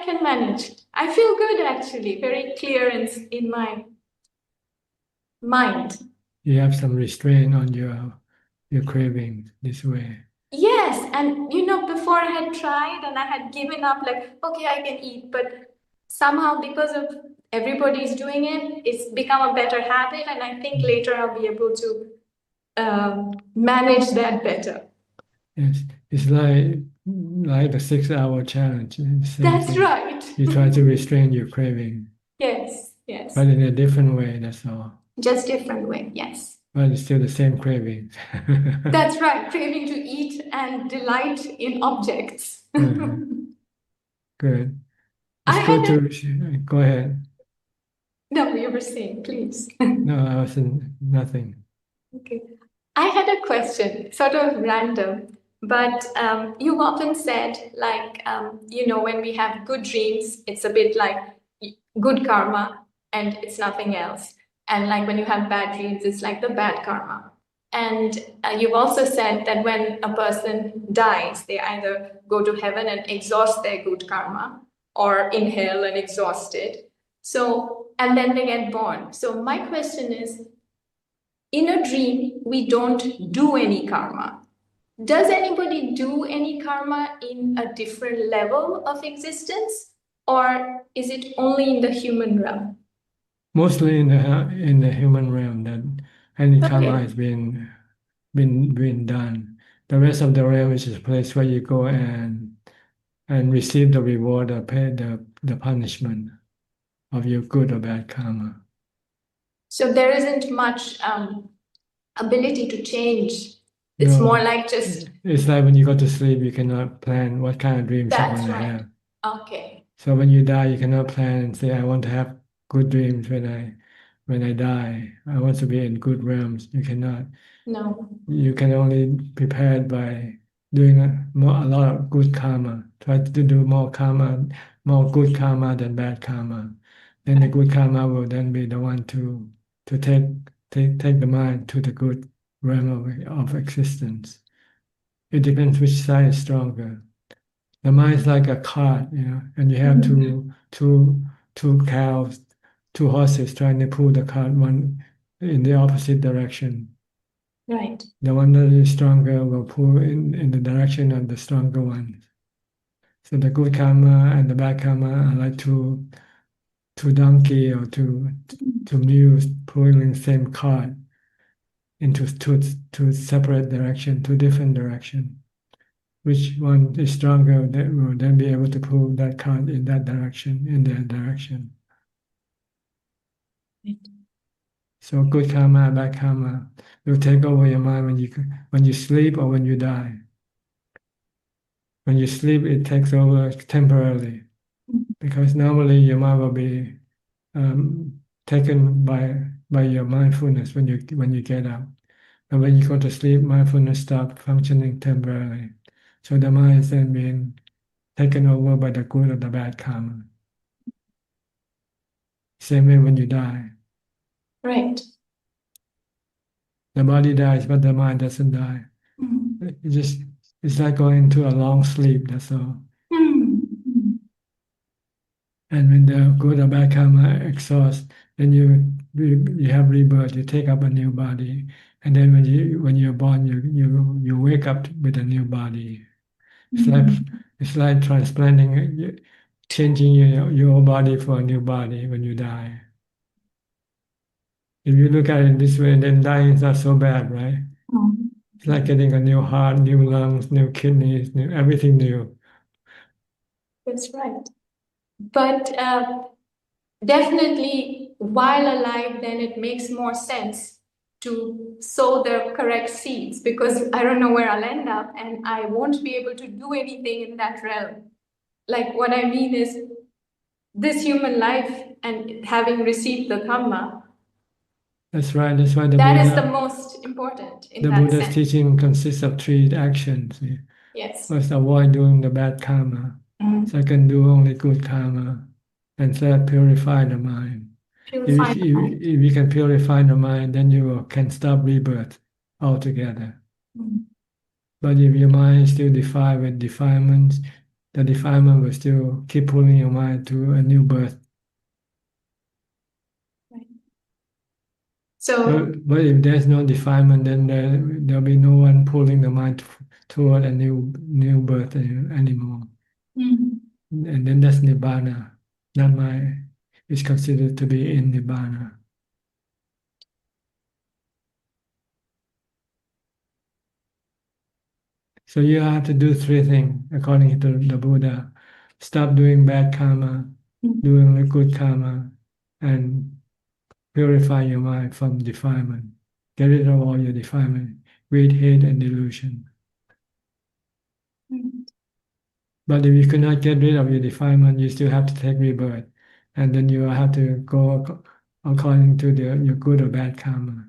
can manage. I feel good actually, very clear in my mind. You have some restraint on your cravings this way. Yes, and before I had tried and I had given up, like, okay, I can eat, but somehow because of everybody's doing it, it's become a better habit, and I think later I'll be able to manage that better. Yes, it's like the 6-hour challenge. That's right. You try to restrain your craving. Yes. But in a different way, that's all. Just different way, yes. But it's still the same craving. That's right, craving to eat and delight in objects. Good. It's good to go ahead. No, you were saying, please. No, I wasn't, nothing. Okay. I had a question, sort of random, but you've often said, like, when we have good dreams, it's a bit like good karma and it's nothing else. And like when you have bad dreams, it's like the bad karma. And you've also said that when a person dies, they either go to heaven and exhaust their good karma or in hell and exhaust it. So, and then they get born. So my question is, in a dream, we don't do any karma. Does anybody do any karma in a different level of existence, or is it only in the human realm? Mostly in the human realm that any karma has been done. The rest of the realm is a place where you go and receive the reward or pay the the punishment of your good or bad karma. So there isn't much ability to change. It's No, more like just it's like when you go to sleep, you cannot plan what kind of dreams you that's want to right. have. Okay. So when you die, you cannot plan and say, I want to have good dreams when I die. I want to be in good realms. You cannot. No. You can only prepare it by doing a lot of good karma. Try to do more karma, more good karma than bad karma. Then the good karma will then be the one to take the mind to the good realm of existence. It depends which side is stronger. The mind is like a cart, and you have two cows, two horses trying to pull the cart one in the opposite direction. Right. The one that is stronger will pull in the direction of the stronger one. So the good karma and the bad karma are like two donkey or two mules pulling the same cart into two separate direction, two different direction. Which one is stronger that will then be able to pull that cart in that direction, in that direction. Right. So good karma and bad karma will take over your mind when you sleep or when you die. When you sleep, it takes over temporarily, because normally your mind will be taken by your mindfulness when you get up. And when you go to sleep, mindfulness stops functioning temporarily. So the mind is then being taken over by the good or the bad karma. Same way when you die. Right. The body dies, but the mind doesn't die. It's like going into a long sleep, that's all. And when the good or bad karma exhausts, then you have rebirth. You take up a new body, and then when you're born, you wake up with a new body. It's like transplanting, changing your body for a new body when you die. If you look at it this way, then dying is not so bad, right? It's like getting a new heart, new lungs, new kidneys, new everything new. That's right. But definitely, while alive, then it makes more sense to sow the correct seeds, because I don't know where I'll end up and I won't be able to do anything in that realm. Like, what I mean is, this human life and having received the karma, That's right. That's why the that is the Buddha, most important in the that Buddha's sense. teaching consists of three actions. Yes. First, avoid doing the bad karma. Second, do only good karma. And third, purify the mind. Purify the mind. If you can purify the mind, then you can stop rebirth altogether. But if your mind is still defiled with defilements, the defilement will still keep pulling your mind to a new birth. So, But if there's no defilement, then there'll be no one pulling the mind toward a new birth anymore. And then that's nibbana. It's considered to be in nibbana. So you have to do three things according to the Buddha. Stop doing bad karma, doing the good karma, and purify your mind from defilement. Get rid of all your defilement, greed, hate, and delusion. But if you cannot get rid of your defilement, you still have to take rebirth. And then you have to go according to your good or bad karma,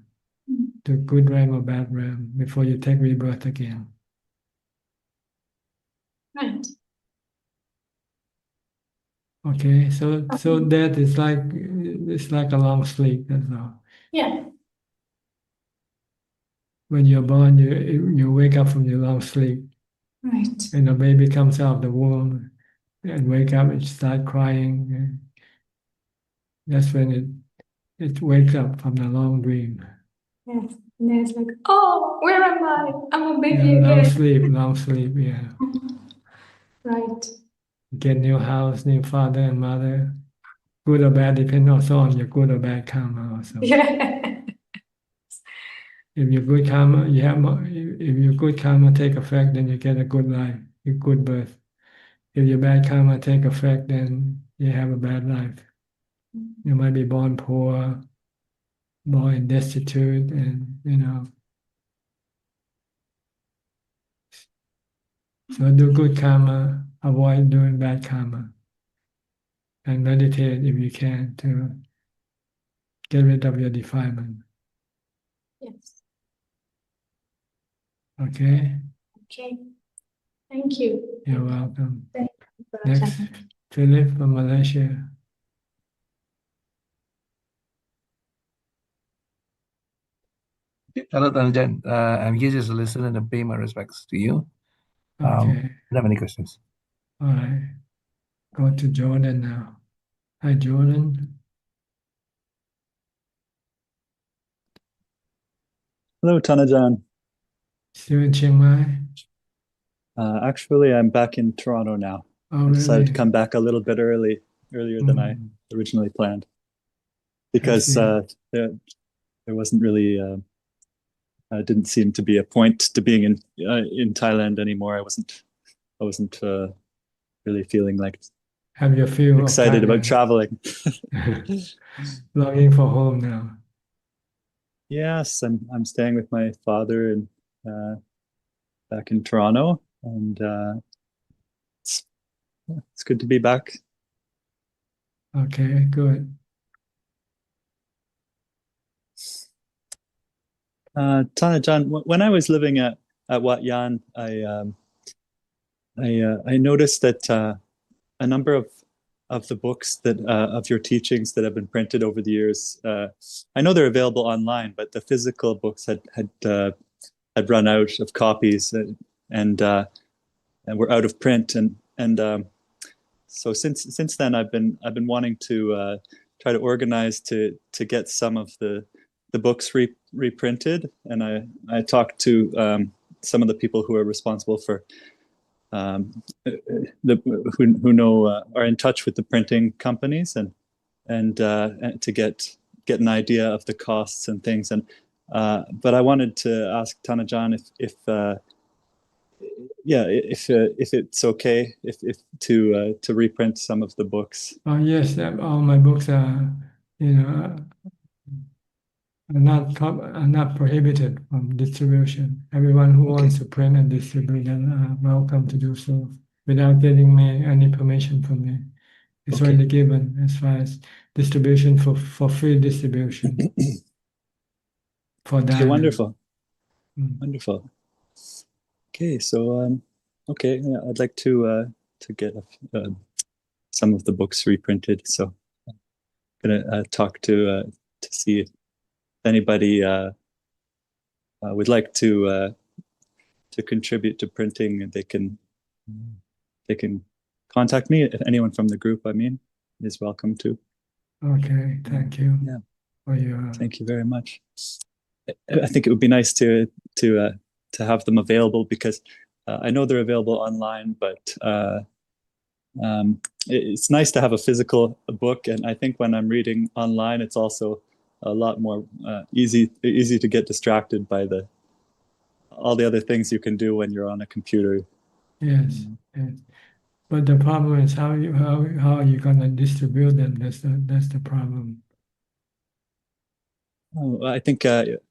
to good realm or bad realm, before you take rebirth again. right. Okay, so death is like a long sleep, that's all. Yeah. When you're born, you wake up from your long sleep, Right. and the baby comes out of the womb and wake up and start crying. That's when it wakes up from the long dream. Yes. And then it's like, oh, where am I? I'm a baby Yeah, again. long sleep, yeah. Right. Get new house, new father and mother. Good or bad depends also on your good or bad karma also. Yeah. If your good karma, if your good karma take effect, then you get a good life, a good birth. If your bad karma take effect, then you have a bad life. You might be born poor, born destitute, and so do good karma, avoid doing bad karma, and meditate if you can to get rid of your defilement. Yes. Okay? Okay. Thank you. You're welcome. Thank you, Next, Ajahn. Philip from Malaysia. Hello, Ajaan. I'm here just to listen and pay my respects to you. Okay. I don't have any questions. All right. Go to Jordan now. Hi, Jordan. Hello, Tanajan. Still in Chiang Mai? Actually, I'm back in Toronto now. Oh, I decided to really? come back a little bit earlier than I originally planned, because see. there wasn't really didn't seem to be a point to being in Thailand anymore. I wasn't really feeling like Have your feel of excited about Thailand. traveling. Longing for home now. Yes, I'm staying with my father and back in Toronto, and it's good to be back. Okay, good. Tanajan, when I was living at Wat Yan, I noticed that a number of the books that of your teachings that have been printed over the years, I know they're available online, but the physical books had run out of copies and were out of print, and so since then I've been wanting to try to organize to get some of the books reprinted, and I talked to some of the people who are responsible for who know are in touch with the printing companies and to get an idea of the costs and things, and but I wanted to ask Tanajan if it's okay if to reprint some of the books. Oh, yes, all my books are, are not prohibited from distribution. Everyone who wants to print and distribute are welcome to do so without getting me any permission from me. It's already given as far as distribution for free distribution. For that. Okay, wonderful. Wonderful. Okay, so yeah, I'd like to get some of the books reprinted. So I'm gonna talk to see if anybody would like to contribute to printing. They can contact me. If anyone from the group, I mean, is welcome to. Okay, thank you. Yeah. For your... Thank you very much. I think it would be nice to have them available, because I know they're available online, but it's nice to have a physical book. And I think when I'm reading online, it's also a lot more easy to get distracted by all the other things you can do when you're on a computer. Yes, yes. But the problem is how are you gonna distribute them? That's the problem. Oh, I think it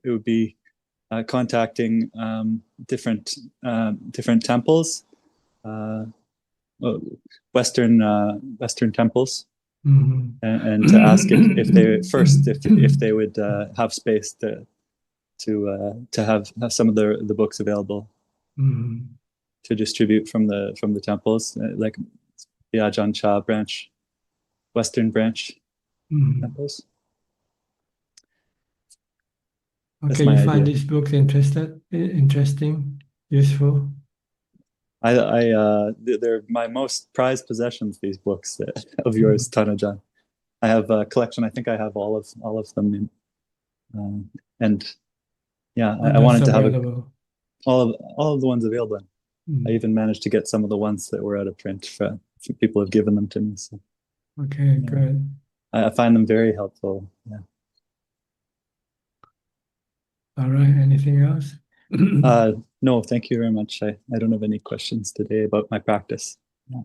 would be contacting different temples, Western temples, and to ask if they would have space to have some of the books available to distribute from the temples, like the Ajahn Chah branch, Western branch temples. Okay, you find these books interesting, useful? They're my most prized possessions, these books of yours, Tanajan. I have a collection. I think I have all of them in, and yeah, I wanted to have all of the ones available. I even managed to get some of the ones that were out of print. People have given them to me. So, okay, yeah. Good. I find them very helpful. Yeah. All right. Anything else? No, thank you very much. I don't have any questions today about my practice. Yeah.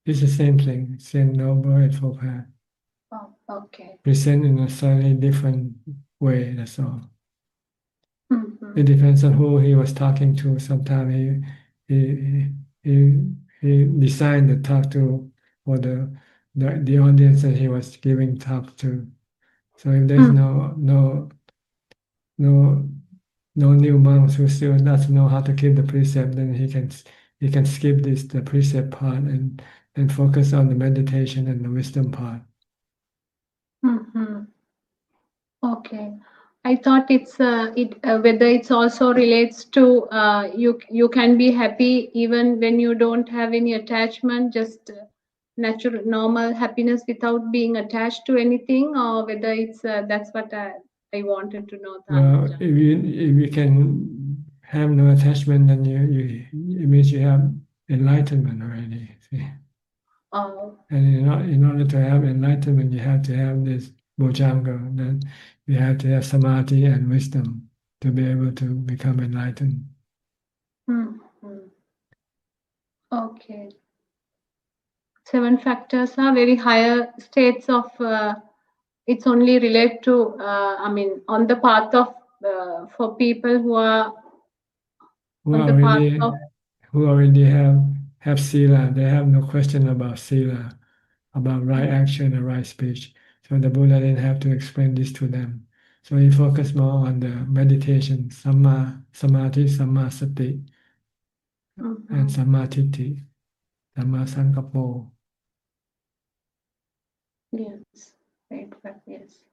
It's the same thing, same Noble Eightfold Path. Oh, okay. Present in a slightly different way, that's all. Mhm. It depends on who he was talking to. Sometimes he designed the talk to for the audience that he was giving talk to. So if there's no new monks who still doesn't know how to keep the precept, then he can skip the precept part and focus on the meditation and the wisdom part. Mhm. Okay. I thought it's whether it's also relates to you can be happy even when you don't have any attachment, just natural normal happiness without being attached to anything, or whether it's that's what I wanted to know. Well, Tanaja. if you can have no attachment, then it means you have enlightenment already. See? Oh. And in order to have enlightenment, you have to have this bojjhanga. Then you have to have samadhi and wisdom to be able to become enlightened. Mhm. Okay. 7 factors are very higher states of it's only relate to I mean on the path of for people who are Who on the path already of who already have sila, they have no question about sila, about right action and right speech. So the Buddha didn't have to explain this to them. So he focused more on the meditation, samma samadhi, samma sati, and sammaทิฏฐิ, samma sankappo. yes, right, yes.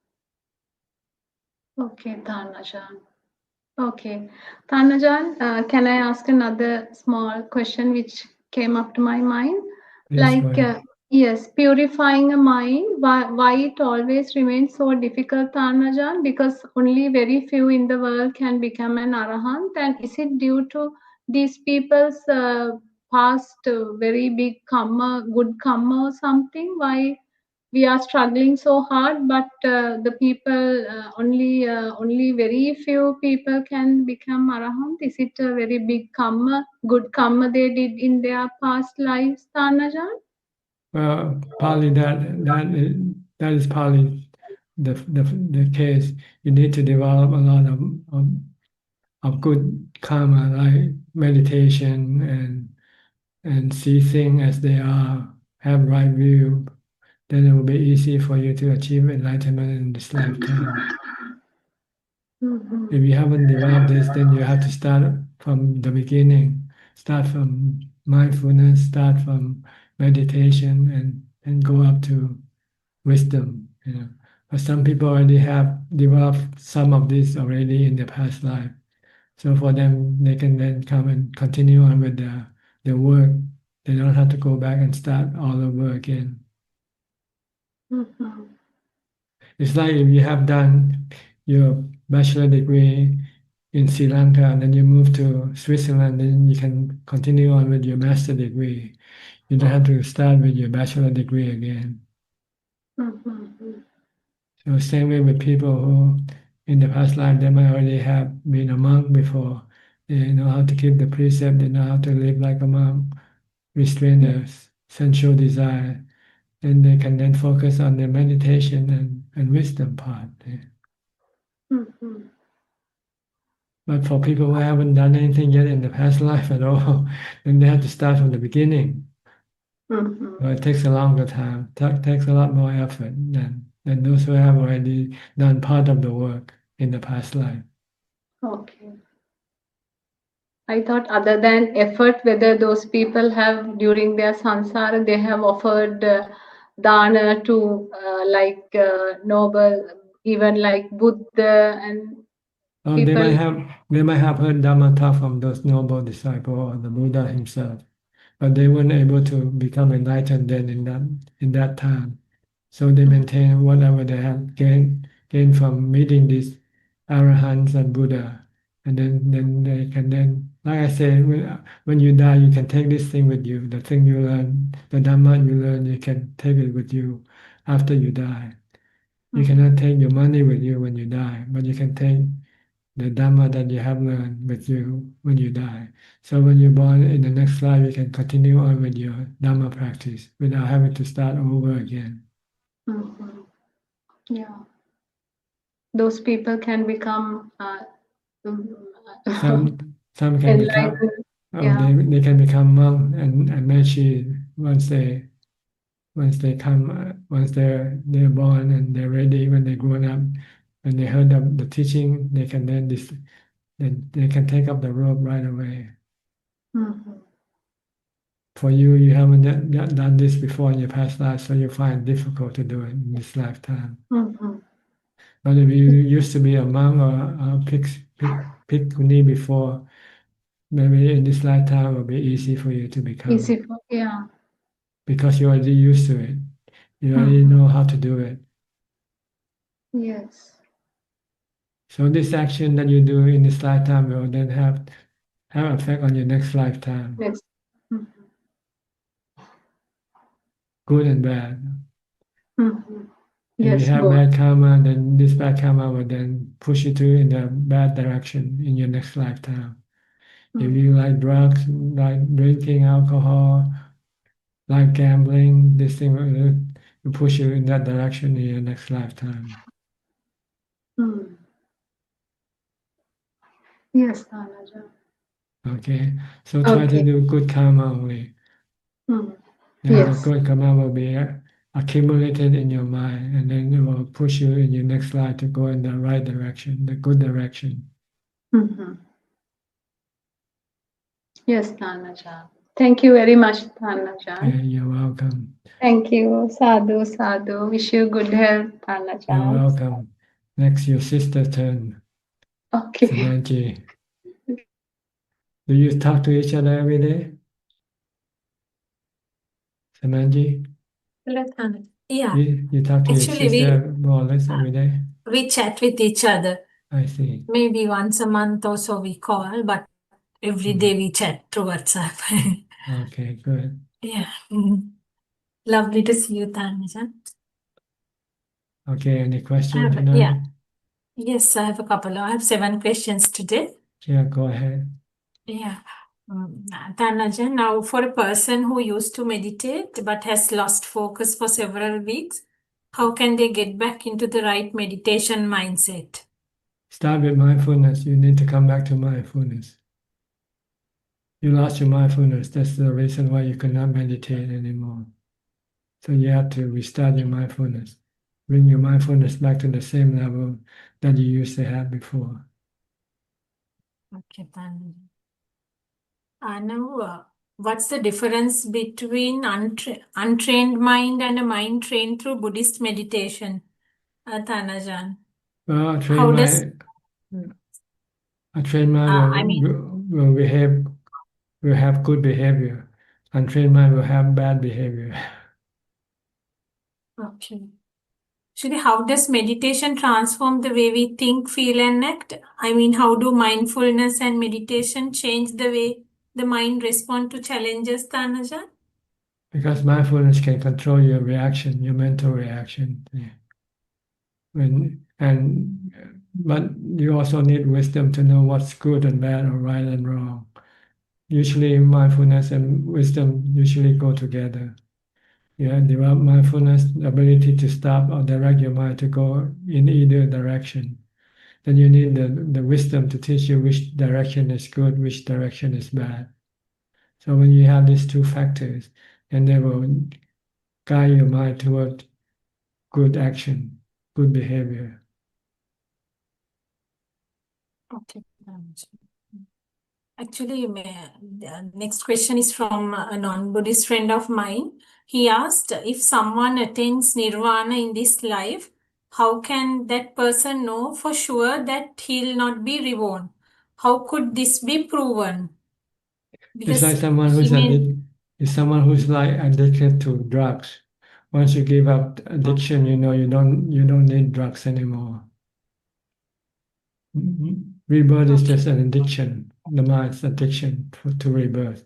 Okay, Tanajan. Okay, Tanajan, can I ask another small question which came up to my mind? Yes, go Like, ahead. yes, purifying a mind, why it always remains so difficult, Tanajan? Because only very few in the world can become an arahant, and is it due to these people's past very big karma, good karma or something? Why we are struggling so hard, but the people only very few people can become arahant? Is it a very big karma, good karma they did in their past lives, Tanajan? Well, partly that is partly the case. You need to develop a lot of good karma, like meditation and see things as they are, have right view. Then it will be easy for you to achieve enlightenment in this lifetime. If you haven't developed this, then you have to start from the beginning. Start from mindfulness, start from meditation, and go up to wisdom. But some people already have developed some of this already in their past life. So for them, they can then come and continue on with the work. They don't have to go back and start all over again. It's like if you have done your bachelor degree in Sri Lanka and then you move to Switzerland, then you can continue on with your master degree. You don't have to start with your bachelor degree again. So same way with people who in the past life they might already have been a monk before. They know how to keep the precept, they know how to live like a monk, restrain the sensual desire, and they can then focus on their meditation and wisdom part. But for people who haven't done anything yet in the past life at all, then they have to start from the beginning. So it takes a longer time, takes a lot more effort than those who have already done part of the work in the past life. Okay. I thought other than effort, whether those people have during their sansara, they have offered dana to noble, even like Buddha and Oh, people. they might have heard Dhamma talk from those noble disciples or the Buddha himself, but they weren't able to become enlightened then in that time. So they maintain whatever they have gained from meeting these arahants and Buddha, and then they can then, like I say, when you die, you can take this thing with you. The thing you learn, the Dhamma you learn, you can take it with you after you die. You cannot take your money with you when you die, but you can take the Dhamma that you have learned with you when you die. So when you're born in the next life, you can continue on with your Dhamma practice without having to start over again. Mhm. Yeah. Those people can become Some can become, enlightened. oh, Yeah. they can become monk and mechi once they come once they're born and they're ready when they're grown up. When they heard of the teaching, they can then they can take up the robe right away. Mhm. For you, you haven't done this before in your past life, so you find it difficult to do it in this lifetime. Mhm. But if you used to be a monk or a bhikkhuni before, maybe in this lifetime it will be easy for you to become, Easy for, yeah. because you're already used to it. You already Mhm. know how to do it. Yes. So this action that you do in this lifetime will then have effect on your next lifetime, Next. Mhm. good and bad. Mhm. If you Yes, have both. bad karma, then this bad karma will then push you to in the bad direction in your next lifetime. If you like drugs, like drinking alcohol, like gambling, this thing will push you in that direction in your next lifetime. Mm. Yes, Tanaja. Okay, so try to Okay. do good karma only. Mm. Then the Yes. good karma will be accumulated in your mind, and then it will push you in your next life to go in the right direction, the good direction. Mhm. Yes, Tanaja. Thank you very much, Tanaja. Okay, you're welcome. Thank you. Sadhu, sadhu. Wish you good health, Tanaja. You're welcome. Next, your sister's turn. Okay. Samanji. Do you talk to each other every day? Samanji? Hello, Tana. Yeah, You talk to your actually, sister more or less every day? we chat with each other. I see. Maybe once a month or so we call, but every day we chat through WhatsApp. Okay, good. Yeah. Mhm. Lovely to see you, Tanaja. Okay, any question Yeah. tonight? Yes, I have a couple. I have 7 questions today. Yeah, go ahead. Yeah. Tanaja, now for a person who used to meditate but has lost focus for several weeks, how can they get back into the right meditation mindset? Start with mindfulness. You need to come back to mindfulness. You lost your mindfulness. That's the reason why you cannot meditate anymore. So you have to restart your mindfulness. Bring your mindfulness back to the same level that you used to have before. Okay, Tanaja. Now, what's the difference between untrained mind and a mind trained through Buddhist meditation, Tanajan? Well, a trained mind I mean, will behave, will have good behavior. Untrained mind will have bad behavior. okay. Actually, how does meditation transform the way we think, feel, and act? I mean, how do mindfulness and meditation change the way the mind respond to challenges, Tanajan? Because mindfulness can control your reaction, your mental reaction. But you also need wisdom to know what's good and bad or right and wrong. Usually mindfulness and wisdom usually go together. Yeah, develop mindfulness, the ability to stop or direct your mind to go in either direction. Then you need the wisdom to teach you which direction is good, which direction is bad. So when you have these two factors, then they will guide your mind toward good action, good behavior. Okay. Actually, the next question is from a non-Buddhist friend of mine. He asked, if someone attains nirvana in this life, how can that person know for sure that he'll not be reborn? How could this be proven? It's like Because someone who's like addicted to drugs. Once you give up addiction, you don't need drugs anymore. Rebirth is just an addiction, the mind's addiction to rebirth.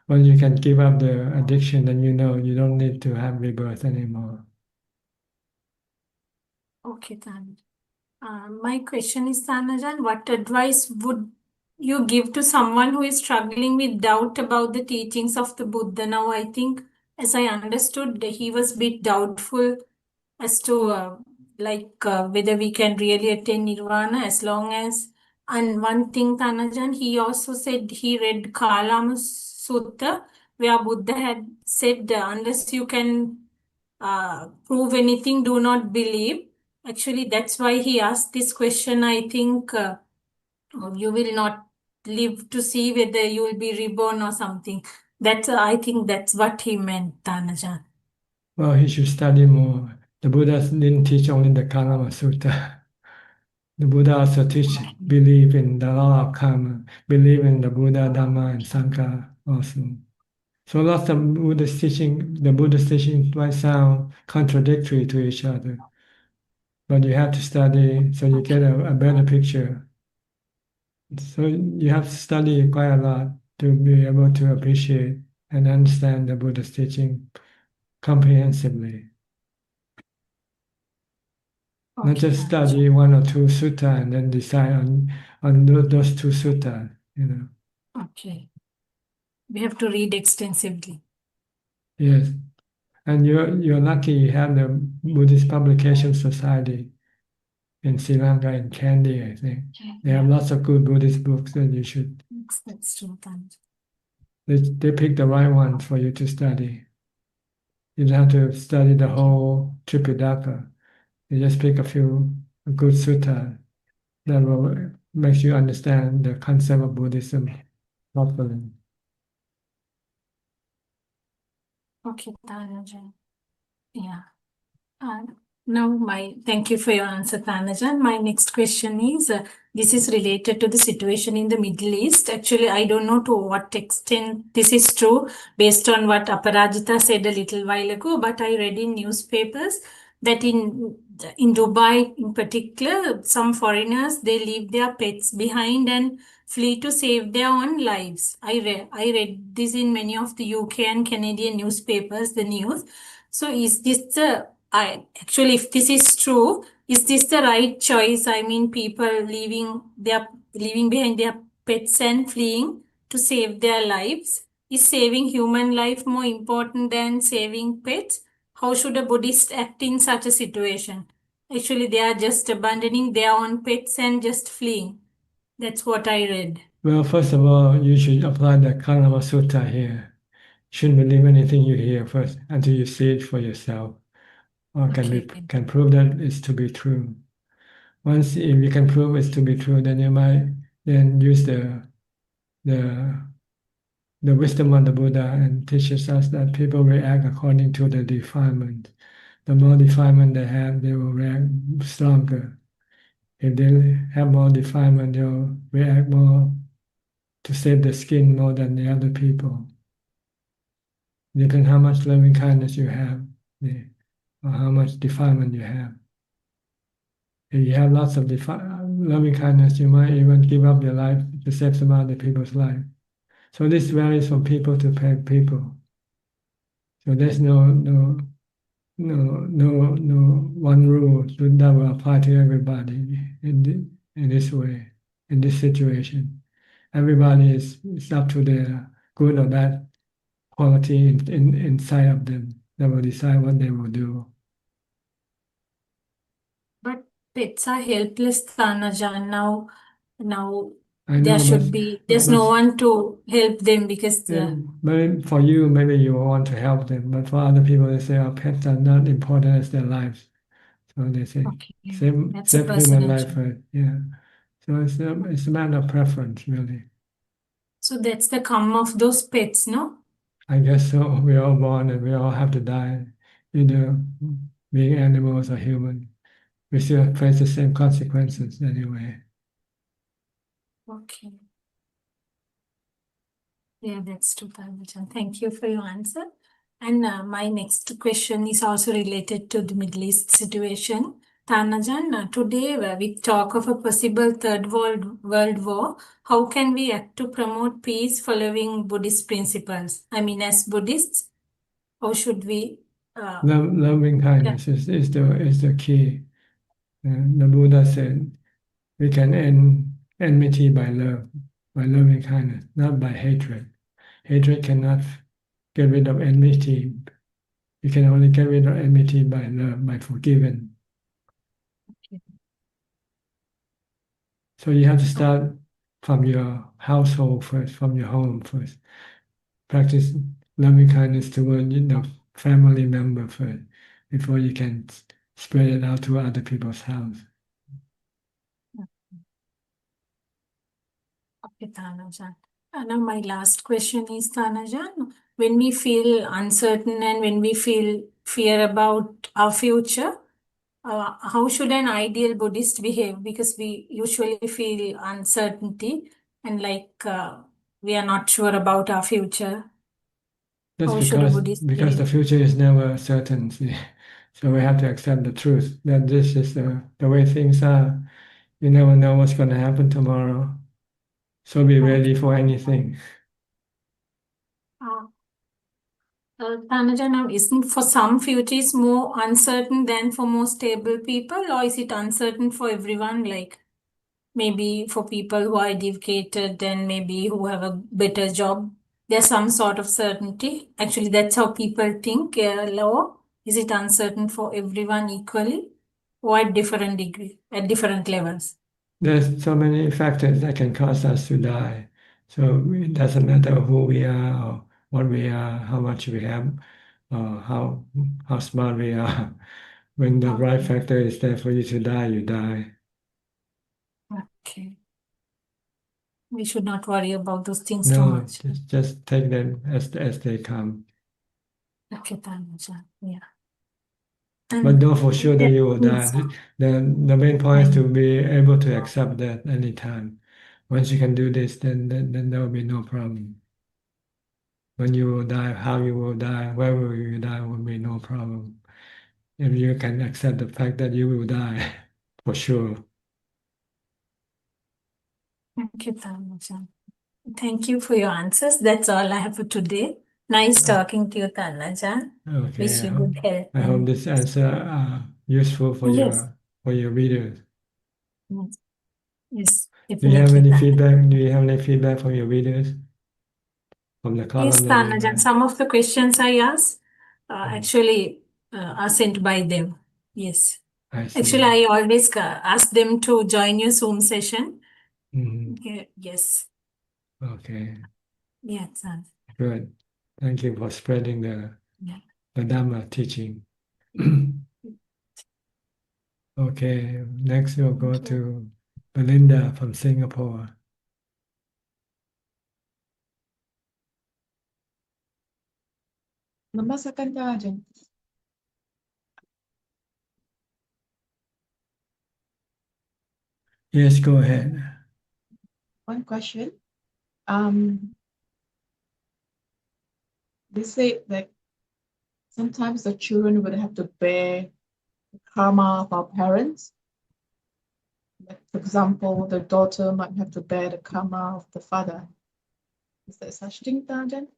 When you can give up the addiction, then you know you don't need to have rebirth anymore. Okay, Tan. My question is, Tanajan, what advice would you give to someone who is struggling with doubt about the teachings of the Buddha? Now, I think, as I understood, he was a bit doubtful as to whether we can really attain nirvana as long as. And one thing, Tanajan, he also said he read Kalama Sutta, where Buddha had said, unless you can prove anything, do not believe. Actually, that's why he asked this question. I think you will not live to see whether you will be reborn or something. I think that's what he meant, Tanajan. Well, he should study more. The Buddha didn't teach only the Kalama Sutta. The Buddha also teach believe in the law of karma, believe in the Buddha, Dhamma, and Sangha also. So lots of Buddhist teaching, the Buddhist teaching might sound contradictory to each other, but you have to study so you get a better picture. So you have to study quite a lot to be able to appreciate and understand the Buddhist teaching comprehensively. Not just study one or two sutta and then decide on those two sutta, you know. Okay. We have to read extensively. Yes. And you're lucky you have the Buddhist Publication Society in Sri Lanka and Kandy, I think. They have lots of good Buddhist books that you should. That's true, Tanajan. They pick the right ones for you to study. You don't have to study the whole Tripitaka. You just pick a few good sutta that will make you understand the concept of Buddhism properly. Okay, Tanajan. Yeah. Now, thank you for your answer, Tanajan. My next question is, this is related to the situation in the Middle East. Actually, I don't know to what extent this is true based on what Aparajita said a little while ago, but I read in newspapers that in Dubai in particular, some foreigners, they leave their pets behind and flee to save their own lives. I read this in many of the UK and Canadian newspapers, the news. So is this actually, if this is true, is this the right choice? I mean, people leaving behind their pets and fleeing to save their lives. Is saving human life more important than saving pets? How should a Buddhist act in such a situation? Actually, they are just abandoning their own pets and just fleeing. That's what I read. Well, first of all, you should apply the Kalama Sutta here. Shouldn't believe anything you hear first until you see it for yourself, or can prove that it's to be true. Once if you can prove it's to be true, then you might then use the wisdom of the Buddha and teaches us that people react according to the defilement. The more defilement they have, they will react stronger. If they have more defilement, they'll react more to save the skin more than the other people. Depends how much loving kindness you have, or how much defilement you have. If you have lots of loving kindness, you might even give up your life to save some other people's life. So this varies from people to people. So there's no one rule that will apply to everybody in this way, in this situation. Everybody is up to their good or bad quality inside of them that will decide what they will do. But pets are helpless, Tanajan. Now I know, there should be, there's no one to help them because but for you, maybe you want to help them, but for other people, they say our pets are not important as their lives. So they say save human life first. Yeah. So it's a matter of preference, really. So that's the karma of those pets, no? I guess so. We're all born and we all have to die, either being animals or human. We still face the same consequences anyway. Okay. Yeah, that's true, Tanajan. Thank you for your answer. And my next question is also related to the Middle East situation. Tanajan, today we talk of a possible third world war. How can we act to promote peace following Buddhist principles? I mean, as Buddhists, how should we? Loving kindness is the key. The Buddha said we can end enmity by love, by loving kindness, not by hatred. Hatred cannot get rid of enmity. You can only get rid of enmity by love, by forgiving. Okay. So you have to start from your household first, from your home first. Practice loving kindness toward family member first, before you can spread it out to other people's house. Okay, Tanajan. Now my last question is, Tanajan, when we feel uncertain and when we feel fear about our future, how should an ideal Buddhist behave? Because we usually feel uncertainty and we are not sure about our future. That's How should a because Buddhist because the behave? future is never certain. See? So we have to accept the truth that this is the way things are. You never know what's going to happen tomorrow. So be ready for anything. Tanajan, now isn't for some future is more uncertain than for more stable people, or is it uncertain for everyone? Like maybe for people who are educated and maybe who have a better job, there's some sort of certainty. Actually, that's how people think. Law, is it uncertain for everyone equally, or at different degree, at different levels? There's so many factors that can cause us to die. So it doesn't matter who we are or what we are, how much we have, or how smart we are. When the right factor is there for you to die, you die. Okay. We should not worry about those things too No, much. just take them as they come. Okay, Tanajan. Yeah. But know for sure that you will die. Yes. The main point is to be able to accept that anytime. Once you can do this, then there will be no problem. When you will die, how you will die, where will you die will be no problem. If you can accept the fact that you will die, for sure. Thank you, Tanajan. Thank you for your answers. That's all I have for today. Nice talking to you, Tanajan. Okay. Wish you good health. I hope this answer useful for Yes. your readers. Yes, Do you have definitely. any Tanajan. feedback? Do you have any feedback from your readers? From the Yes, column that you Tanajan. write? Some of the questions I asked actually are sent by them. Yes. I see. Actually, I always ask them to join your Zoom session. Yes. Okay. Yes. Good. Thank you for spreading the Dhamma teaching. Okay, next we'll go to Belinda from Singapore. Namaskar, Ajahn. Yes, go ahead. One question. They say that sometimes the children would have to bear the karma of our parents. Like, for example, the daughter might have to bear the karma of the father. Is there such thing, Ajahn?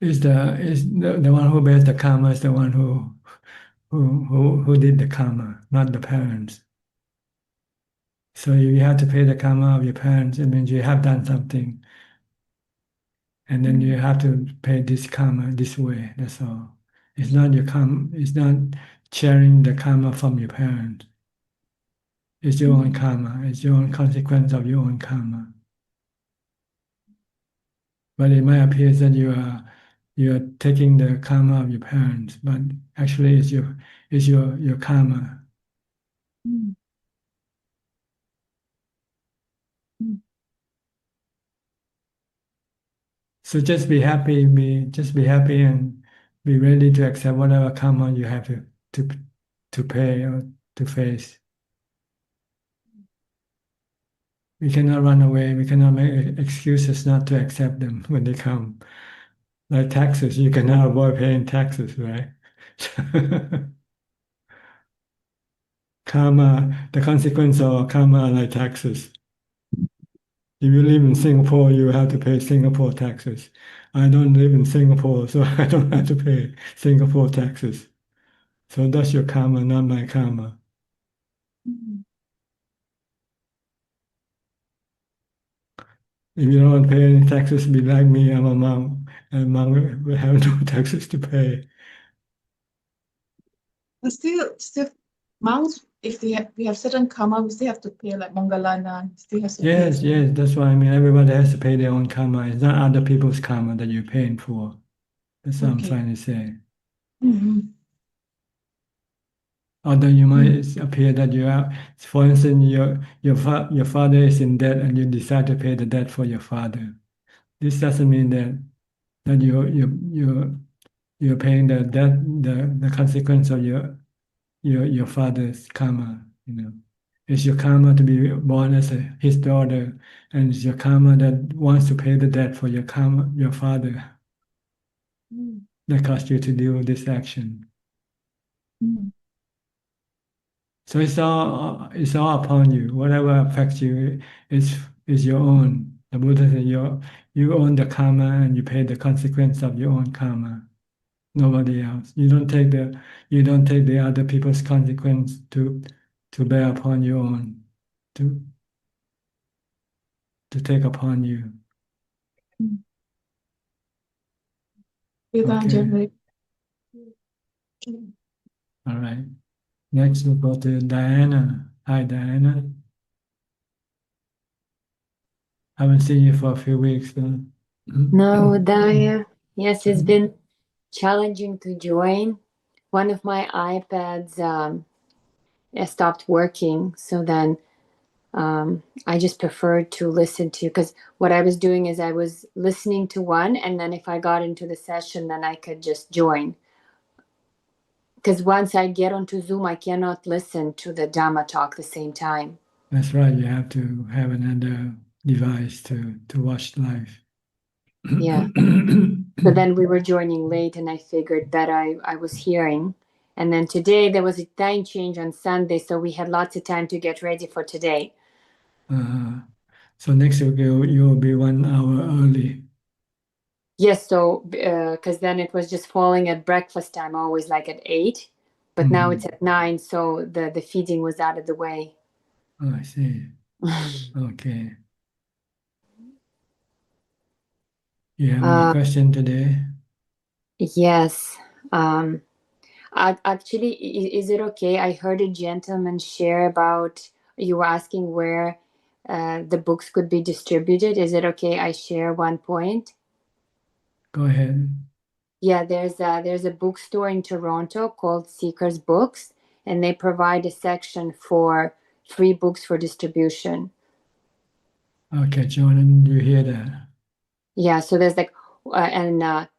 Is the one who bears the karma is the one who did the karma, not the parents. So if you have to pay the karma of your parents, it means you have done something. And then you have to pay this karma this way, that's all. It's not your karma, it's not sharing the karma from your parents. It's your own karma, it's your own consequence of your own karma. But it might appear that you are taking the karma of your parents, but actually it's your karma. So just be happy, and be ready to accept whatever karma you have to pay or to face. We cannot run away. We cannot make excuses not to accept them when they come. Like taxes, you cannot avoid paying taxes, right? Karma, the consequence of karma are like taxes. If you live in Singapore, you have to pay Singapore taxes. I don't live in Singapore, so I don't have to pay Singapore taxes. So that's your karma, not my karma. If you don't pay any taxes, be like me, I'm a monk, and monk will have no taxes to pay. But still, monks, if we have certain karma, we still have to pay, like Mangalana, still has to pay Yes, as well. yes, that's what I mean. Everybody has to pay their own karma. It's not other people's karma that you're paying for. That's what I'm Okay. trying to say. Mhm. Although you might appear that you are, for instance, your father is in debt and you decide to pay the debt for your father. This doesn't mean that you're paying the debt, the consequence of your father's karma. It's your karma to be born as his daughter, and it's your karma that wants to pay the debt for your father, that caused you to do this action. So it's all upon you. Whatever affects you is your own. The Buddha said you own the karma and you pay the consequence of your own karma. Nobody else. You don't take the other people's consequence to bear upon your own, to take upon you. Okay. All right. Next we'll go to Diana. Hi, Diana. Haven't seen you for a few weeks though. No, Daya. Yes, it's been challenging to join. One of my iPads stopped working, so then I just preferred to listen to, because what I was doing is I was listening to one, and then if I got into the session, then I could just join. Because once I get onto Zoom, I cannot listen to the Dhamma talk the same time. That's right. You have to have another device to watch live. Yeah. So then we were joining late, and I figured that I was hearing. And then today there was a time change on Sunday, so we had lots of time to get ready for today. So next week you'll be 1 hour early. Yes, so because then it was just falling at breakfast time, always like at 8, but now it's at 9, so the feeding was out of the way. Oh, I see. Okay. You have any question today? Yes. Actually, is it okay? I heard a gentleman share about, you were asking where the books could be distributed. Is it okay I share one point? Go ahead. Yeah, there's a bookstore in Toronto called Seekers Books, and they provide a section for free books for distribution. Okay, Jordan, you hear that? Yeah, so there's like,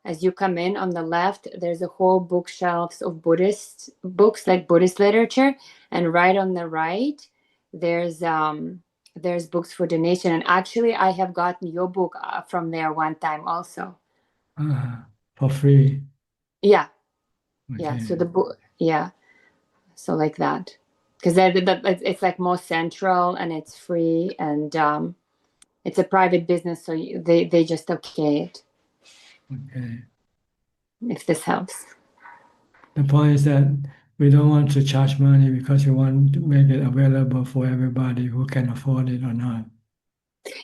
as you come in on the left, there's a whole bookshelves of Buddhist books, like Buddhist literature, and right on the right, there's books for donation. And actually, I have gotten your book from there one time also. For free. Yeah, Okay. yeah. So the book, yeah. So like that, because it's like more central and it's free, and it's a private business, so they just okay it. Okay. If this helps. The point is that we don't want to charge money because we want to make it available for everybody who can afford it or not.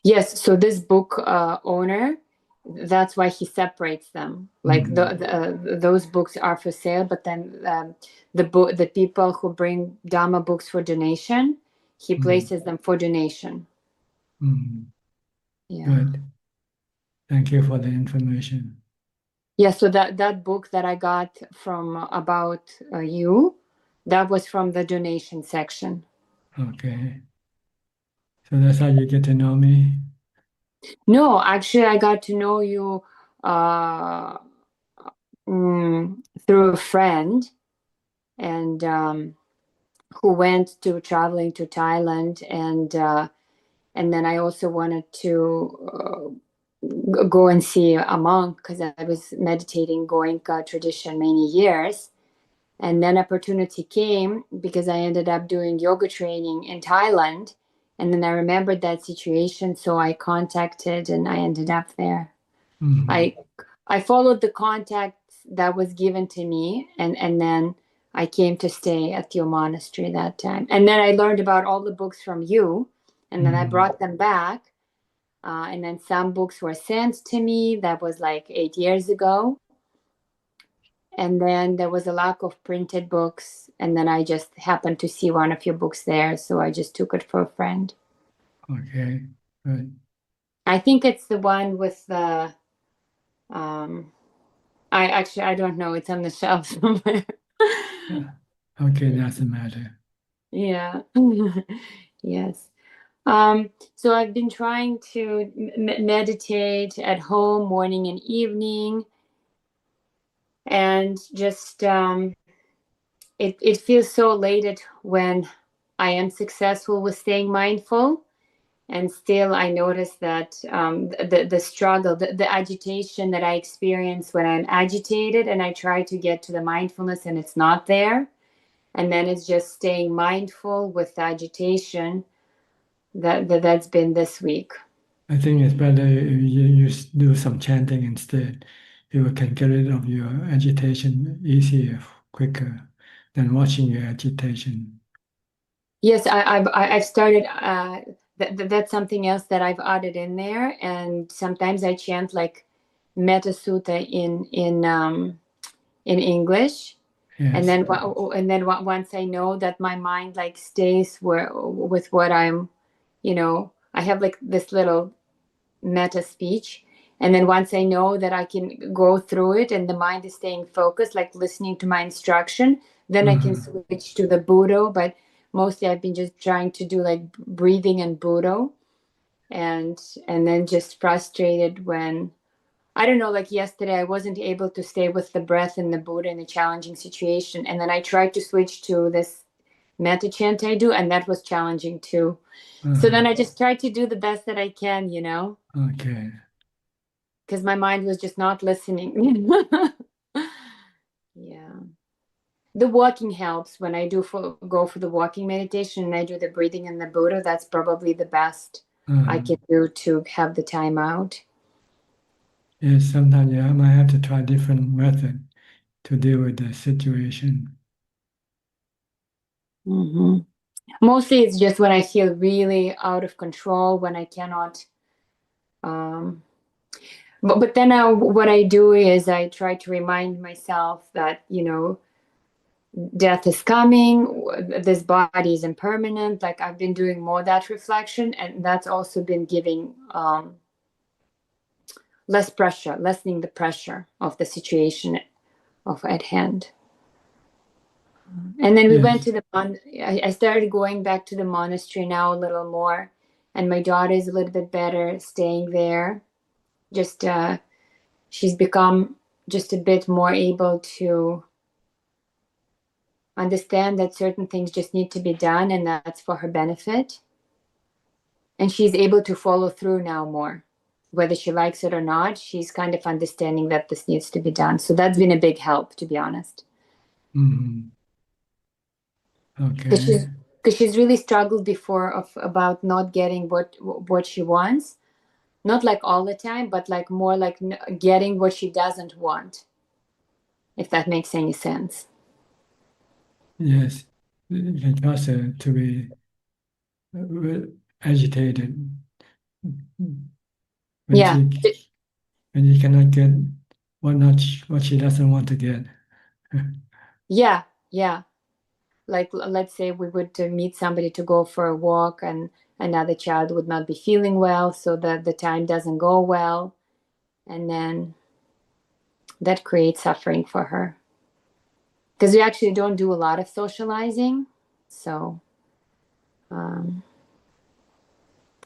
Yes, so this book owner, that's why he separates them. Like those books are for sale, but then the people who bring Dhamma books for donation, he places them for donation. Yeah. Good. Thank you for the information. Yeah, so that book that I got from about you, that was from the donation section. Okay. So that's how you get to know me? No, actually, I got to know you through a friend, and who went to traveling to Thailand, and then I also wanted to go and see a monk because I was meditating Goenka tradition many years. And then opportunity came because I ended up doing yoga training in Thailand. And then I remembered that situation, so I contacted and I ended up there. I followed the contacts that was given to me, and then I came to stay at your monastery that time. And then I learned about all the books from you, and then I brought them back. And then some books were sent to me. That was like 8 years ago. And then there was a lack of printed books. And then I just happened to see one of your books there. So I just took it for a friend. Okay, good. I think it's the one with the, I don't know. It's on the shelf somewhere. Yeah. Okay, doesn't matter. Yeah. Yes. So I've been trying to meditate at home morning and evening. And just, it feels so elated when I am successful with staying mindful. And still, I notice that the struggle, the agitation that I experience when I'm agitated and I try to get to the mindfulness and it's not there. And then it's just staying mindful with the agitation that's been this week. I think it's better if you do some chanting instead. You can get rid of your agitation easier, quicker than watching your agitation. Yes, I've started. That's something else that I've added in there, and sometimes I chant like Metta Sutta in English, and Yes. then once I know that my mind like stays with what I'm, I have like this little meta speech, and then once I know that I can go through it and the mind is staying focused, like listening to my instruction, then I can switch to the Buddha. But mostly I've been just trying to do like breathing and Buddha, and then just frustrated when, I don't know, like yesterday I wasn't able to stay with the breath and the Buddha in a challenging situation, and then I tried to switch to this metta chant I do, and that was challenging too. So then I just tried to do the best that I can, Okay. because my mind was just not listening. Yeah. The walking helps when I go for the walking meditation and I do the breathing and the Buddha. That's probably the best I can do to have the time out. Yes, sometimes you might have to try different method to deal with the situation. Mm-hmm. Mostly it's just when I feel really out of control, when I cannot. But then what I do is I try to remind myself that, death is coming, this body is impermanent. Like I've been doing more that reflection, and that's also been giving less pressure, lessening the pressure of the situation at hand. And then we went to I started going back to the monastery now a little more, and my daughter is a little bit better staying there. Just she's become just a bit more able to understand that certain things just need to be done, and that's for her benefit. And she's able to follow through now more. Whether she likes it or not, she's kind of understanding that this needs to be done. So that's been a big help, to be honest. Mm-hmm. Okay. Because she's really struggled before about not getting what she wants. Not like all the time, but like more like getting what she doesn't want, if that makes any sense. Yes, you can cause her to be agitated. When you cannot get what she doesn't want to get. Yeah. Like, let's say we would meet somebody to go for a walk, and another child would not be feeling well, so that the time doesn't go well. And then that creates suffering for her. Because we actually don't do a lot of socializing. So,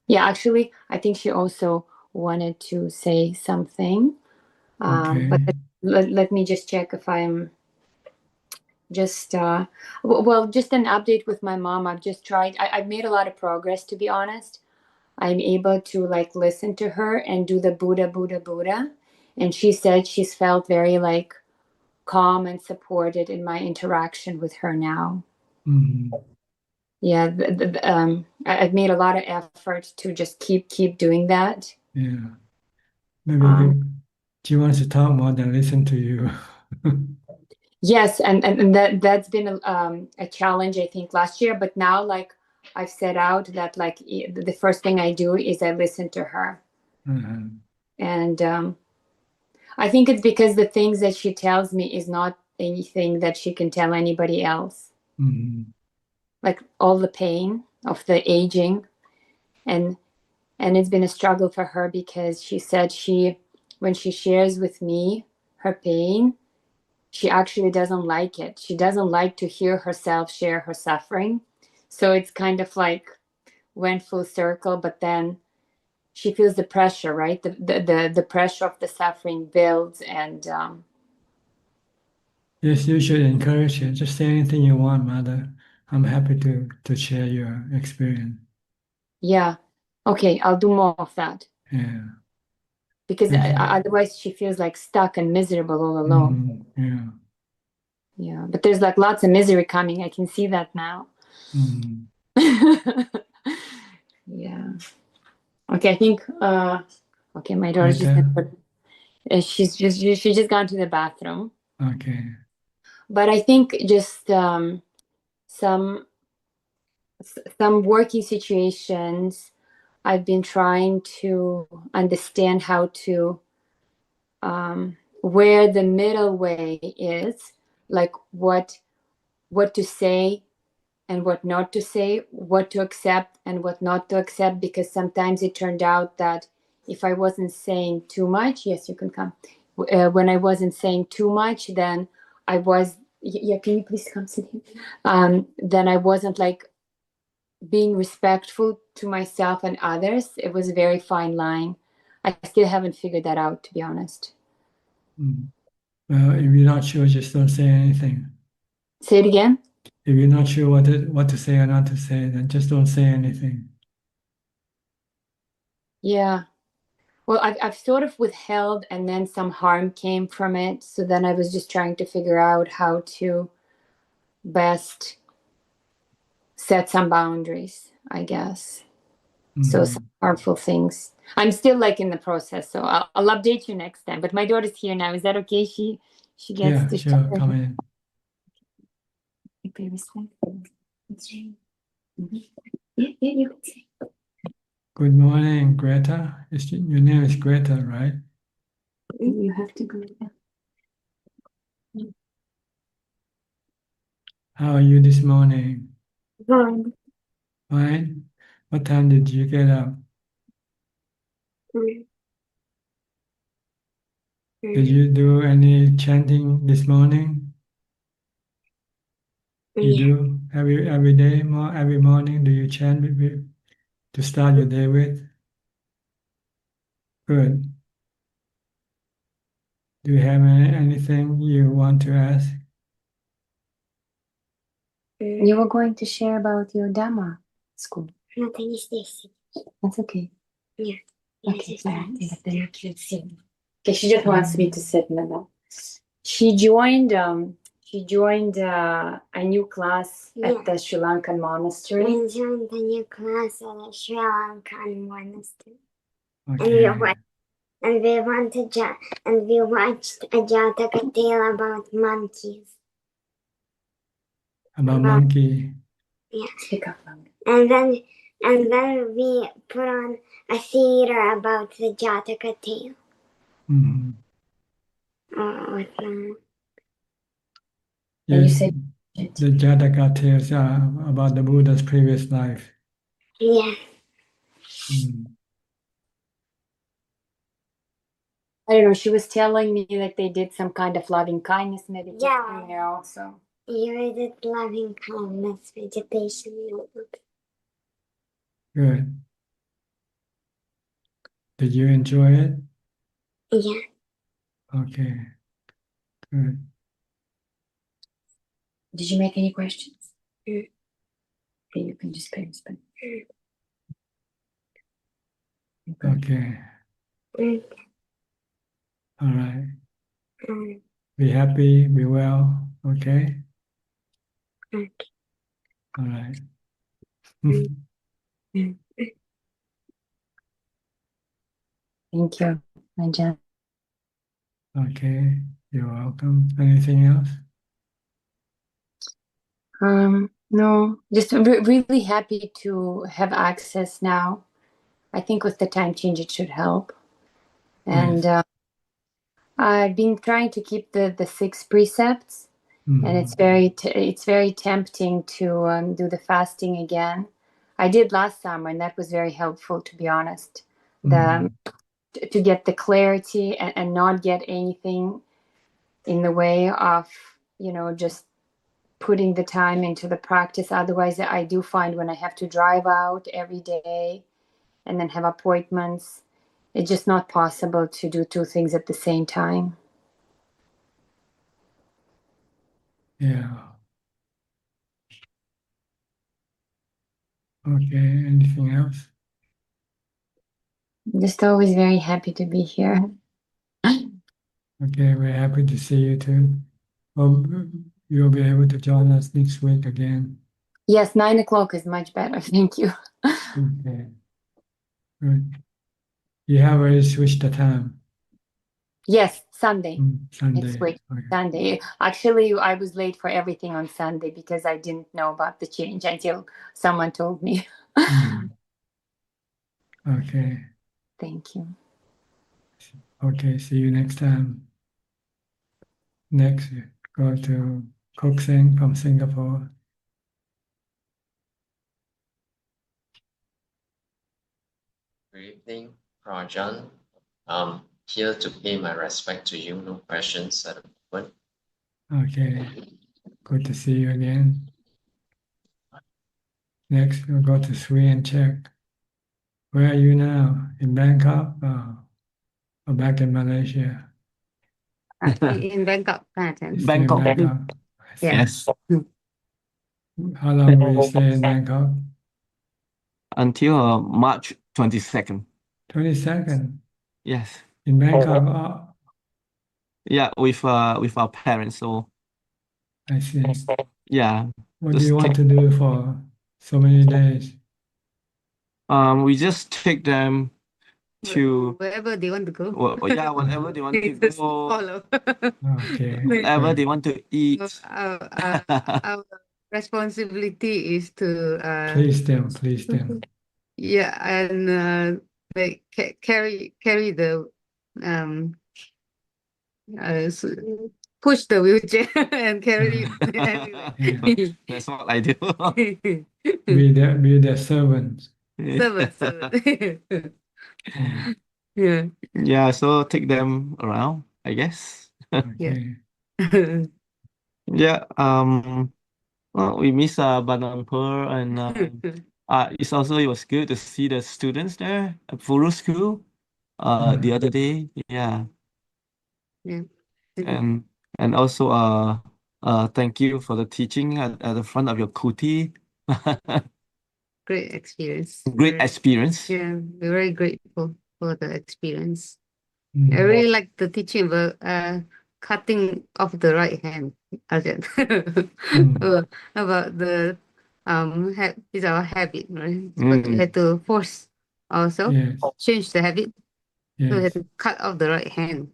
yeah, actually, I think she also wanted to say something. But let me just check if I'm just just an update with my mom. I've just tried. I've made a lot of progress, to be honest. I'm able to like listen to her and do the Buddha, Buddha, Buddha. And she said she's felt very like calm and supported in my interaction with her now. Mm-hmm. Yeah, I've made a lot of effort to just keep doing that. Yeah. Maybe she wants to talk more than listen to you. Yes, and that's been a challenge, I think, last year. But now, like, I've set out that like the first thing I do is I listen to her. And I think it's because the things that she tells me is not anything that she can tell anybody else. Like all the pain of the aging, and it's been a struggle for her, because she said when she shares with me her pain, she actually doesn't like it. She doesn't like to hear herself share her suffering. So it's kind of like went full circle, but then she feels the pressure, right? The pressure of the suffering builds, and yes, you should encourage her. Just say anything you want, Mother. I'm happy to share your experience. yeah, okay, I'll do more of that. Yeah. Because otherwise she feels like stuck and miserable all alone. Yeah, but there's like lots of misery coming. I can see that now. Yeah. Okay, I think okay, my daughter's she just gone to the bathroom. Okay. But I think just some working situations, I've been trying to understand how to where the middle way is, like what to say and what not to say, what to accept and what not to accept, because sometimes it turned out that if I wasn't saying too much, yes, you can come. When I wasn't saying too much, then I was, yeah, can you please come sit here? Then I wasn't like being respectful to myself and others. It was a very fine line. I still haven't figured that out, to be honest. Well, if you're not sure, just don't say anything. Say it again? If you're not sure what to say or not to say, then just don't say anything. Yeah. Well, I've sort of withheld, and then some harm came from it. So then I was just trying to figure out how to best set some boundaries, I guess. So some harmful things. I'm still like in the process, so I'll update you next time. But my daughter's here now. Is that okay? She gets to sure, come in. Be respectful. Yeah, you can say. Good morning, Greta. Your name is Greta, right? You have to go. How are you this morning? Fine. Fine. What time did you get up? Did you do any chanting this morning? You do every day, every morning. Do you chant to start your day with? Good. Do you have anything you want to ask? You were going to share about your Dhamma school. No, can you stay seated? That's okay. Yeah. Okay, then you can sit. Okay, she just wants me to sit in the middle. She joined a new class at the Sri Lankan monastery. We joined the new class at a Sri Lankan monastery. Okay. And we watched a Jataka tale about monkeys. About monkey. Yeah. Speak up loud. And then we put on a theater about the Jataka tale. Yes, the Jataka tales are about the Buddha's previous life. Yeah. I don't know, she was telling me that they did some kind of loving kindness meditation there also. You did loving kindness meditation. Good. Did you enjoy it? Yeah. Okay. Good. Did you make any questions? Okay, you can just pay respect. Okay. All right. Be happy, be well, okay? Okay. All right. Thank you, Ajaan. Okay, you're welcome. Anything else? No, just really happy to have access now I think with the time change, it should help. And I've been trying to keep the 6 precepts, and it's very tempting to do the fasting again. I did last summer, and that was very helpful, to be honest. To get the clarity and not get anything in the way of, just putting the time into the practice. Otherwise, I do find when I have to drive out every day and then have appointments, it's just not possible to do 2 things at the same time. Yeah. Okay, anything else? Just always very happy to be here. Okay, we're happy to see you too. Hope you'll be able to join us next week again. Yes, 9 o'clock is much better. Thank you. Okay. Good. You have already switched the time. Yes, Sunday. Sunday. Next week, Okay. Sunday. Actually, I was late for everything on Sunday because I didn't know about the change until someone told me. Okay. Thank you. Okay, see you next time. Next, go to Kok Seng from Singapore. Good evening, Rajan. Here to pay my respect to you. No questions at the moment. Okay, good to see you again. Next, we'll go to Sri and check. Where are you now? In Bangkok or back in Malaysia? In Bangkok, Thailand. Still in Bangkok. Bangkok. Yes. How long will you stay in Bangkok? Until March 22nd. 22nd. Yes. In Bangkok. Yeah, with our parents. So I see. yeah. What do you want to do for so many days? We just take them to wherever they want to go. whenever they want to Just go. follow. Okay. Whatever they want to eat. Our responsibility is to Please them. Yeah, and like carry the push the wheelchair and carry it anywhere. That's what I do. Be their servants. Servant. Yeah. Yeah, so take them around, I guess. Okay. Yeah. Well, we miss Banang Pearl, and it was good to see the students there at Furu School the other day. Yeah. Yeah. And also thank you for the teaching at the front of your kuti. Great experience. Great experience. Yeah, we're very grateful for the experience. I really like the teaching about cutting off the right hand, Ajahn. About the it's our habit, right? But we had to force ourselves, change the habit. So we had to cut off the right hand.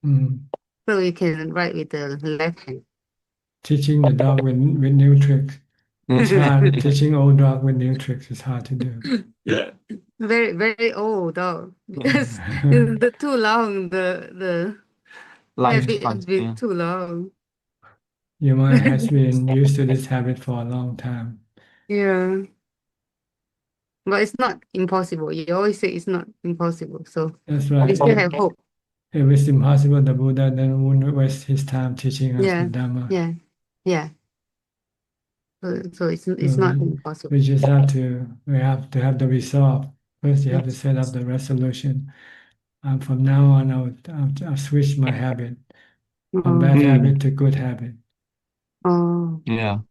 So we can write with the left hand. Teaching the dog with new tricks. It's hard. Teaching old dog with new tricks is hard to do. Yeah. Very, very old dog. Because the too long, the habit has been too long. Your mind has been used to this habit for a long time. Yeah. But it's not impossible. You always say it's not impossible. So That's right. we still have hope. If it's impossible, the Buddha then wouldn't waste his time teaching us the Dhamma. Yeah. So it's not impossible. We have to have the resolve. First, you have to set up the resolution. From now on, I'll switch my habit from bad habit to good habit. Yeah.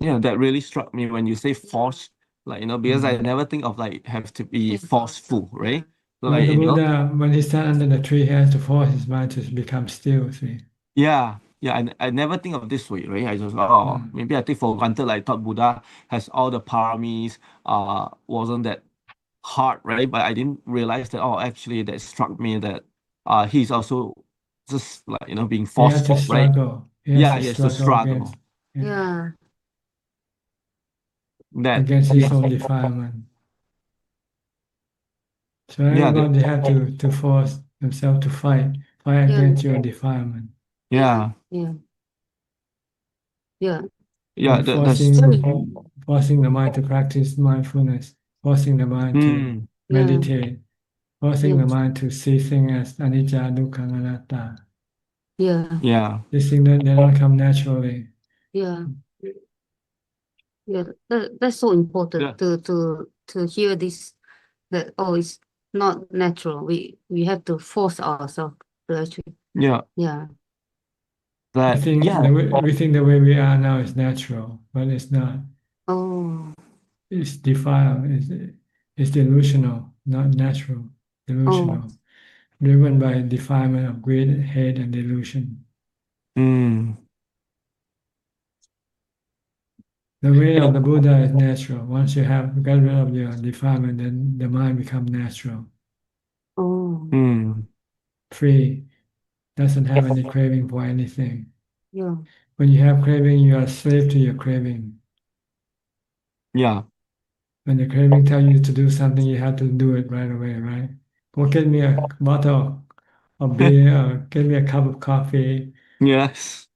That really struck me when you say force, because I never think of have to be forceful, right? Well, the Buddha, when he sat under the tree, he has to force his mind to become still. See. Yeah. I never think of this way, right? I just maybe I take for granted. I thought Buddha has all the paramis, wasn't that hard, right? But I didn't realize that. Actually, that struck me that he's also just being forceful, right? He has to He has to struggle. Yeah. that against his own defilement. So everybody have to force themselves to fight against your defilement. yeah, Yeah. Yeah. yeah. And That's forcing the mind to practice mindfulness, forcing the mind to Yeah. meditate, forcing the mind to see things as anicca, dukkha, anatta. Yeah. yeah, These things they don't come naturally. Yeah. Yeah. That's so important Yeah. to hear this, that it's not natural. We have to force ourselves to actually. yeah. Yeah. We think the way we are now is natural, but it's not. Oh. It's defiled. It's delusional, not natural. Delusional, driven by defilement of greed, hate, and delusion. Mm. The way of the Buddha is natural. Once you have got rid of your defilement, then the mind becomes natural, Oh. Mm. free, doesn't have any craving for anything. Yeah. When you have craving, you are a slave to your craving. Yeah. When the craving tells you to do something, you have to do it right away, right? Go get me a bottle of beer, or get me a cup of coffee. Yes.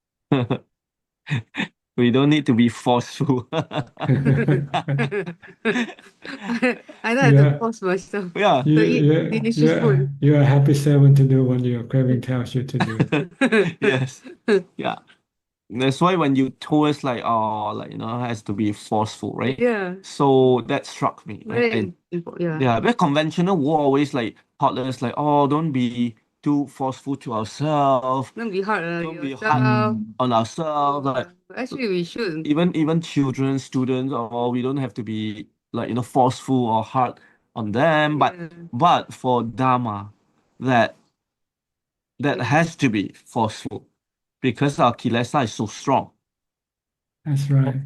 We don't need to be forceful. I don't have to force myself Yeah. to eat delicious food. You're a happy servant to do what your craving tells you to do. Yes. Yeah. That's why when you told us like, has to be forceful, right? Yeah. So that struck me. Very Yeah, very conventional war always like taught us like, don't be too forceful to ourselves. Don't be hard on Don't be yourself. hard on ourselves. Like Actually, we should. even children, students, or we don't have to be like forceful or hard on them. But for Dharma, that has to be forceful because our kilesa is so strong. That's right.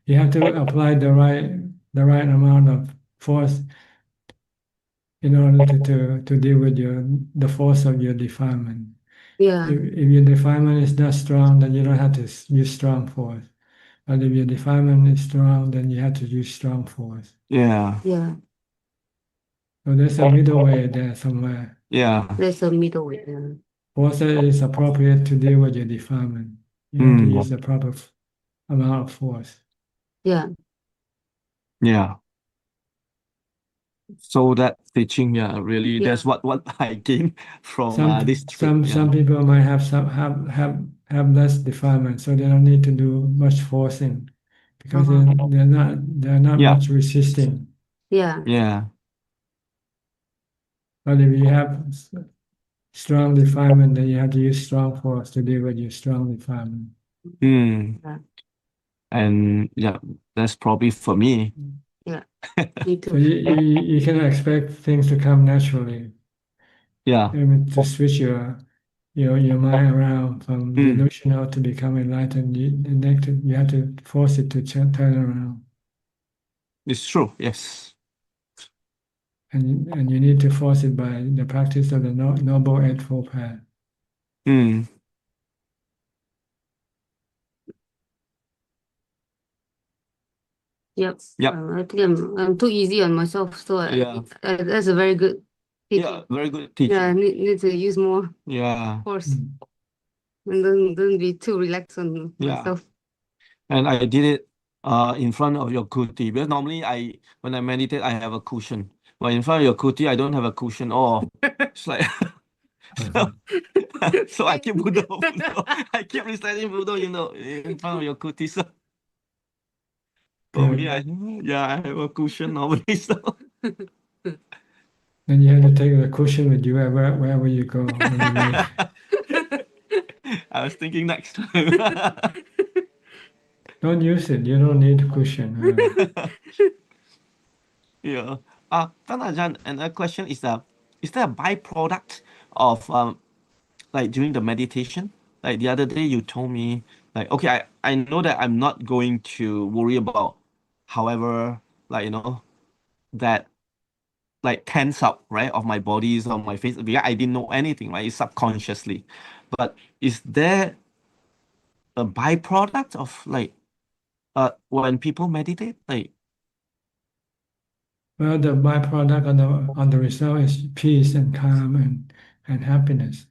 You have to apply the right amount of force in order to deal with the force of your defilement. Yeah. If your defilement is not strong, then you don't have to use strong force. But if your defilement is strong, then you have to use strong force. Yeah. Yeah. So there's a middle way there somewhere. Yeah. There's a middle way. Yeah. Force is appropriate to deal with your defilement. You have to use the proper amount of force. Yeah. Yeah. So that teaching, really, that's what I gained from this trip. Some people might have less defilement, so they don't need to do much forcing because they're not much resisting. Yeah. Yeah. But if you have strong defilement, then you have to use strong force to deal with your strong defilement. Yeah. And that's probably for me. Yeah. Me too. So you cannot expect things to come naturally. Yeah. I mean, to switch your mind around from delusional to become enlightened, you have to force it to turn around. It's true. Yes. And you need to force it by the practice of the Noble Eightfold Path. Yep. I think I'm too easy on myself, so that's a very good teaching. Yeah, very good teaching. Yeah, I need to use more force and don't be too relaxed on myself. And I did it in front of your kuti because normally when I meditate I have a cushion, but in front of your kuti I don't have a cushion. It's like so I keep Buddha. I keep reciting Buddha, in front of your kuti. So for me, I have a cushion normally. So then you have to take the cushion with you wherever you go when you leave. I was thinking next time. Don't use it. You don't need a cushion. Yeah. Ajaan, another question is there a byproduct of like during the meditation? Like the other day you told me like, okay, I know that I'm not going to worry about however that like tense up, right, of my bodies on my face because I didn't know anything, right? It's subconsciously. But is there a byproduct of like when people meditate, like well, the byproduct on the result is peace and calm and happiness.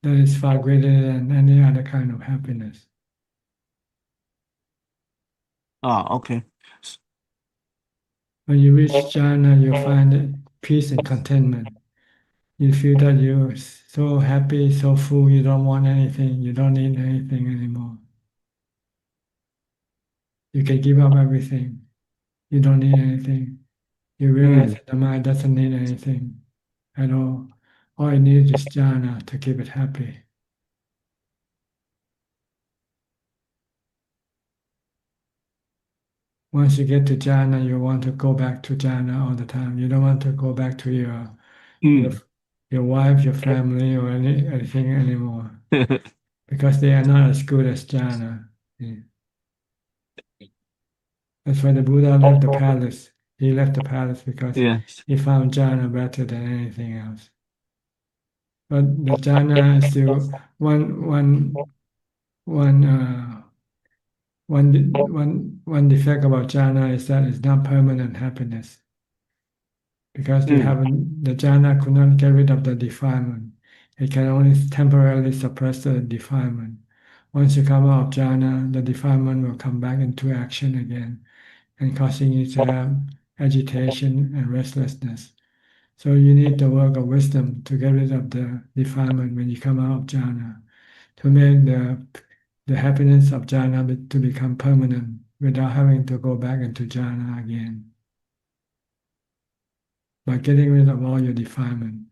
That is far greater than any other kind of happiness. okay. When you reach jhana, you find peace and contentment. You feel that you're so happy, so full, you don't want anything, you don't need anything anymore. You can give up everything. You don't need anything. You realize that the mind doesn't need anything at all. All it needs is jhana to keep it happy. Once you get to jhana, you want to go back to jhana all the time. You don't want to go back to your wife, your family, or anything anymore, because they are not as good as jhana. Yeah. That's why the Buddha left the palace. He left the palace because Yes. he found jhana better than anything else. But the jhana is still one defect about jhana is that it's not permanent happiness, because the jhana could not get rid of the defilement. It can only temporarily suppress the defilement. Once you come out of jhana, the defilement will come back into action again, and causing you to have agitation and restlessness. So you need the work of wisdom to get rid of the defilement when you come out of jhana, to make the happiness of jhana to become permanent without having to go back into jhana again. By getting rid of all your defilement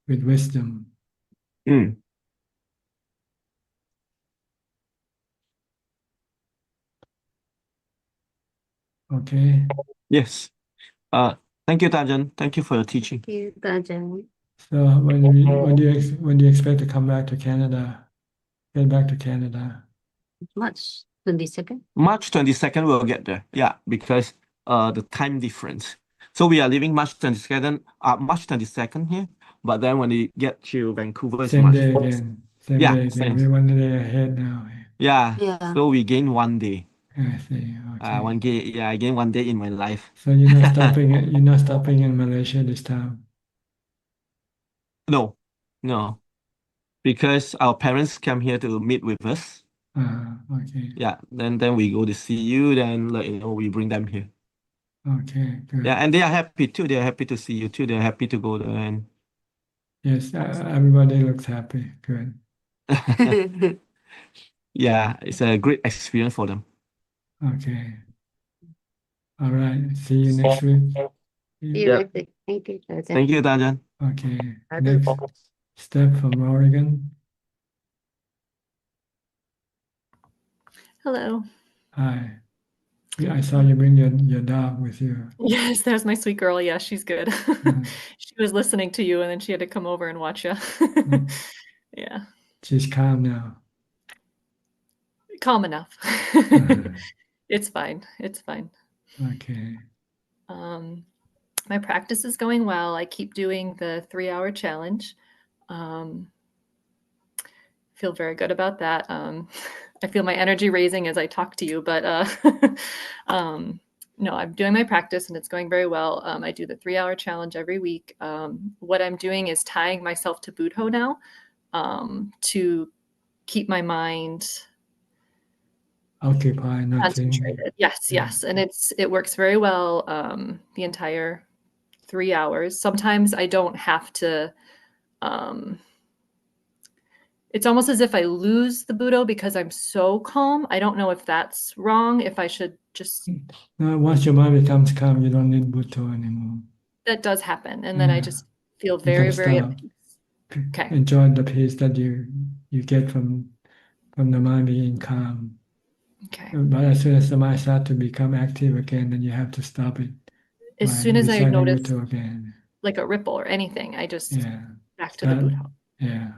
with wisdom. Okay. Yes. Thank you, Tajan. Thank you for your teaching. Thank you, Tajan. So when do you expect to come back to Canada? Get back to Canada? March 22nd. March 22nd we'll get there. Yeah, because the time difference. So we are leaving March 22nd here, but then when we get to Vancouver, it's Same March day 1st. again. Same Yeah, day again. same. We're 1 day ahead now. Yeah. Yeah. So we gain 1 day. I see. Okay. I gain 1 day in my life. So you're not stopping. You're not stopping in Malaysia this time. No, because our parents come here to meet with us. Okay. Yeah, then we go to see you. Then we bring them here. Okay. Good. Yeah, and they are happy too. They are happy to see you too. They are happy to go there. And yes, everybody looks happy. Good. yeah, it's a great experience for them. Okay. All right. See you next week. See you next week. Thank you, Tajan. Thank you, Tajan. Okay. Next, Steph from Oregon. Hello. Hi. Yeah, I saw you bring your dog with you. Yes, there's my sweet girl. Yeah, she's good. She was listening to you, and then she had to come over and watch you. Yeah. She's calm now. Calm enough. It's fine. It's fine. Okay. My practice is going well. I keep doing the 3-hour challenge. Feel very good about that. I feel my energy raising as I talk to you, but no, I'm doing my practice and it's going very well. I do the 3-hour challenge every week. What I'm doing is tying myself to Buddho now to keep my mind occupied, not concentrated. Yes, and it works very well. The entire 3 hours. Sometimes I don't have to. It's almost as if I lose the Buddho because I'm so calm. I don't know if that's wrong. If I should just. No, once your mind becomes calm, you don't need Buddho anymore. That does happen, and then I just feel very, very at peace. Okay. Enjoy the peace that you get from the mind being calm. Okay. But as soon as the mind starts to become active again, then you have to stop it. As soon as I notice Buddho again, like a ripple or anything, I just back to the start, Buddho. Yeah.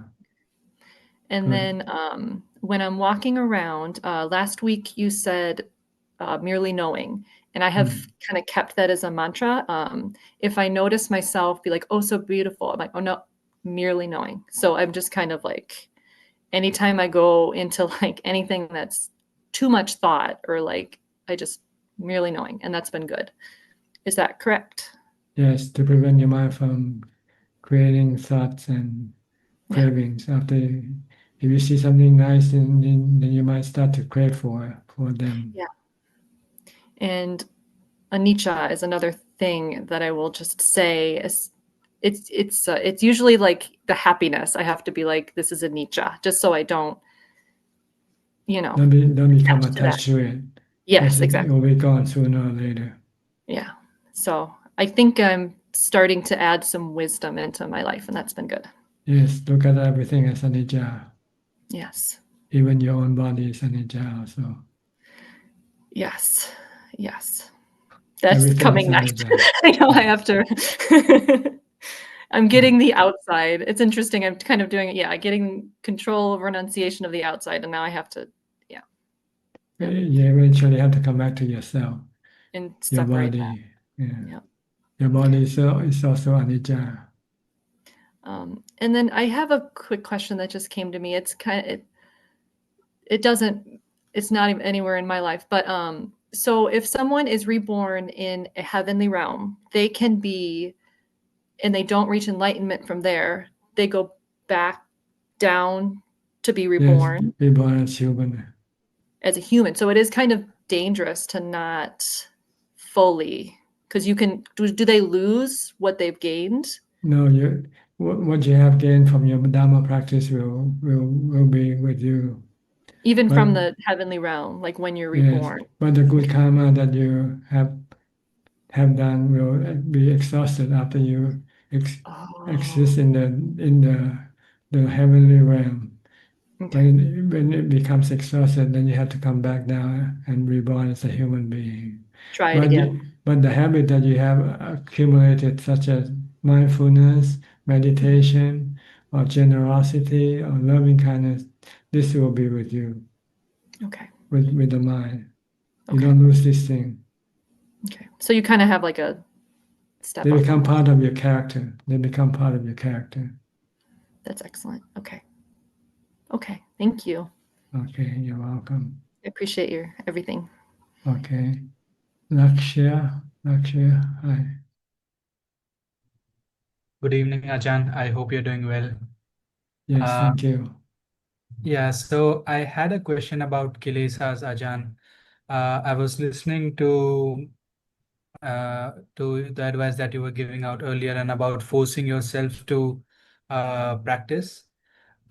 And Good. then when I'm walking around, last week you said merely knowing, and I have kind of kept that as a mantra. If I notice myself be like, oh, so beautiful, I'm like, oh no, merely knowing. So I'm just kind of like, anytime I go into like anything that's too much thought or like I just merely knowing, and that's been good. Is that correct? Yes, to prevent your mind from creating thoughts and cravings. After, if you see something nice, then you might start to crave for them. Yeah. And anicca is another thing that I will just say is it's usually like the happiness. I have to be like, this is anicca, just so I don't, Don't become attached to it. Yes, exactly. It will be gone sooner or later. Yeah. So I think I'm starting to add some wisdom into my life, and that's been good. Yes, look at everything as anicca. Yes. Even your own body is anicca also. Yes. Yes. That's Everything coming is next. anicca. I know I have to. I'm getting the outside. It's interesting. I'm kind of doing it. Yeah, getting control over renunciation of the outside, and now I have to, You eventually have to come back to yourself. and Your separate body. that. Yeah. Yeah. Your body is also anicca. And then I have a quick question that just came to me. It's it's not even anywhere in my life, but so if someone is reborn in a heavenly realm, they can be, and they don't reach enlightenment from there, they go back down to be reborn. Yes, reborn as human. As a human. So it is kind of dangerous to not fully, because you can, do they lose what they've gained? No, what you have gained from your Dharma practice will be with you. Even But- from the heavenly realm, like when you're reborn. Yes, but the good karma that you have done will be exhausted after you exist in the heavenly realm. Okay. When it becomes exhausted, then you have to come back down and reborn as a human being. Try it again. But the habit that you have accumulated, such as mindfulness, meditation, or generosity, or loving kindness, this will be with you. Okay. With the mind. You Okay. don't lose this thing. Okay. So you kind of have like a step They up become from part of your character. They become part of your character. That's excellent. Okay. Okay. Thank you. Okay, you're welcome. I appreciate your everything. Okay. Lakshya, hi. Good evening, Ajaan. I hope you're doing well. Yes, thank you. Yeah, so I had a question about kilesas, Ajaan. I was listening to the advice that you were giving out earlier and about forcing yourself to practice.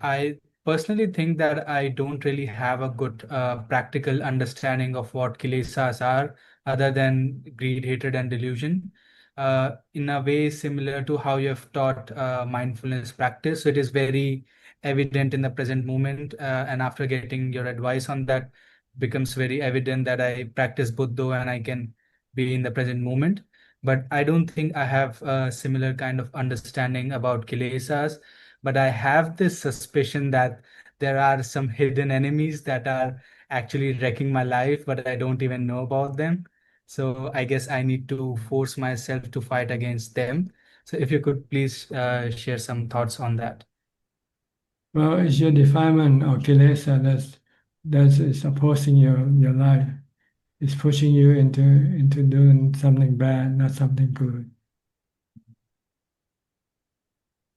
I personally think that I don't really have a good practical understanding of what kilesas are, other than greed, hatred, and delusion. In a way similar to how you have taught mindfulness practice. So it is very evident in the present moment. And after getting your advice on that, becomes very evident that I practice Buddha and I can be in the present moment. But I don't think I have a similar kind of understanding about kilesas. But I have this suspicion that there are some hidden enemies that are actually wrecking my life, but I don't even know about them. So I guess I need to force myself to fight against them. So if you could please share some thoughts on that. Well, it's your defilement or kilesa that is opposing your life. It's pushing you into doing something bad, not something good.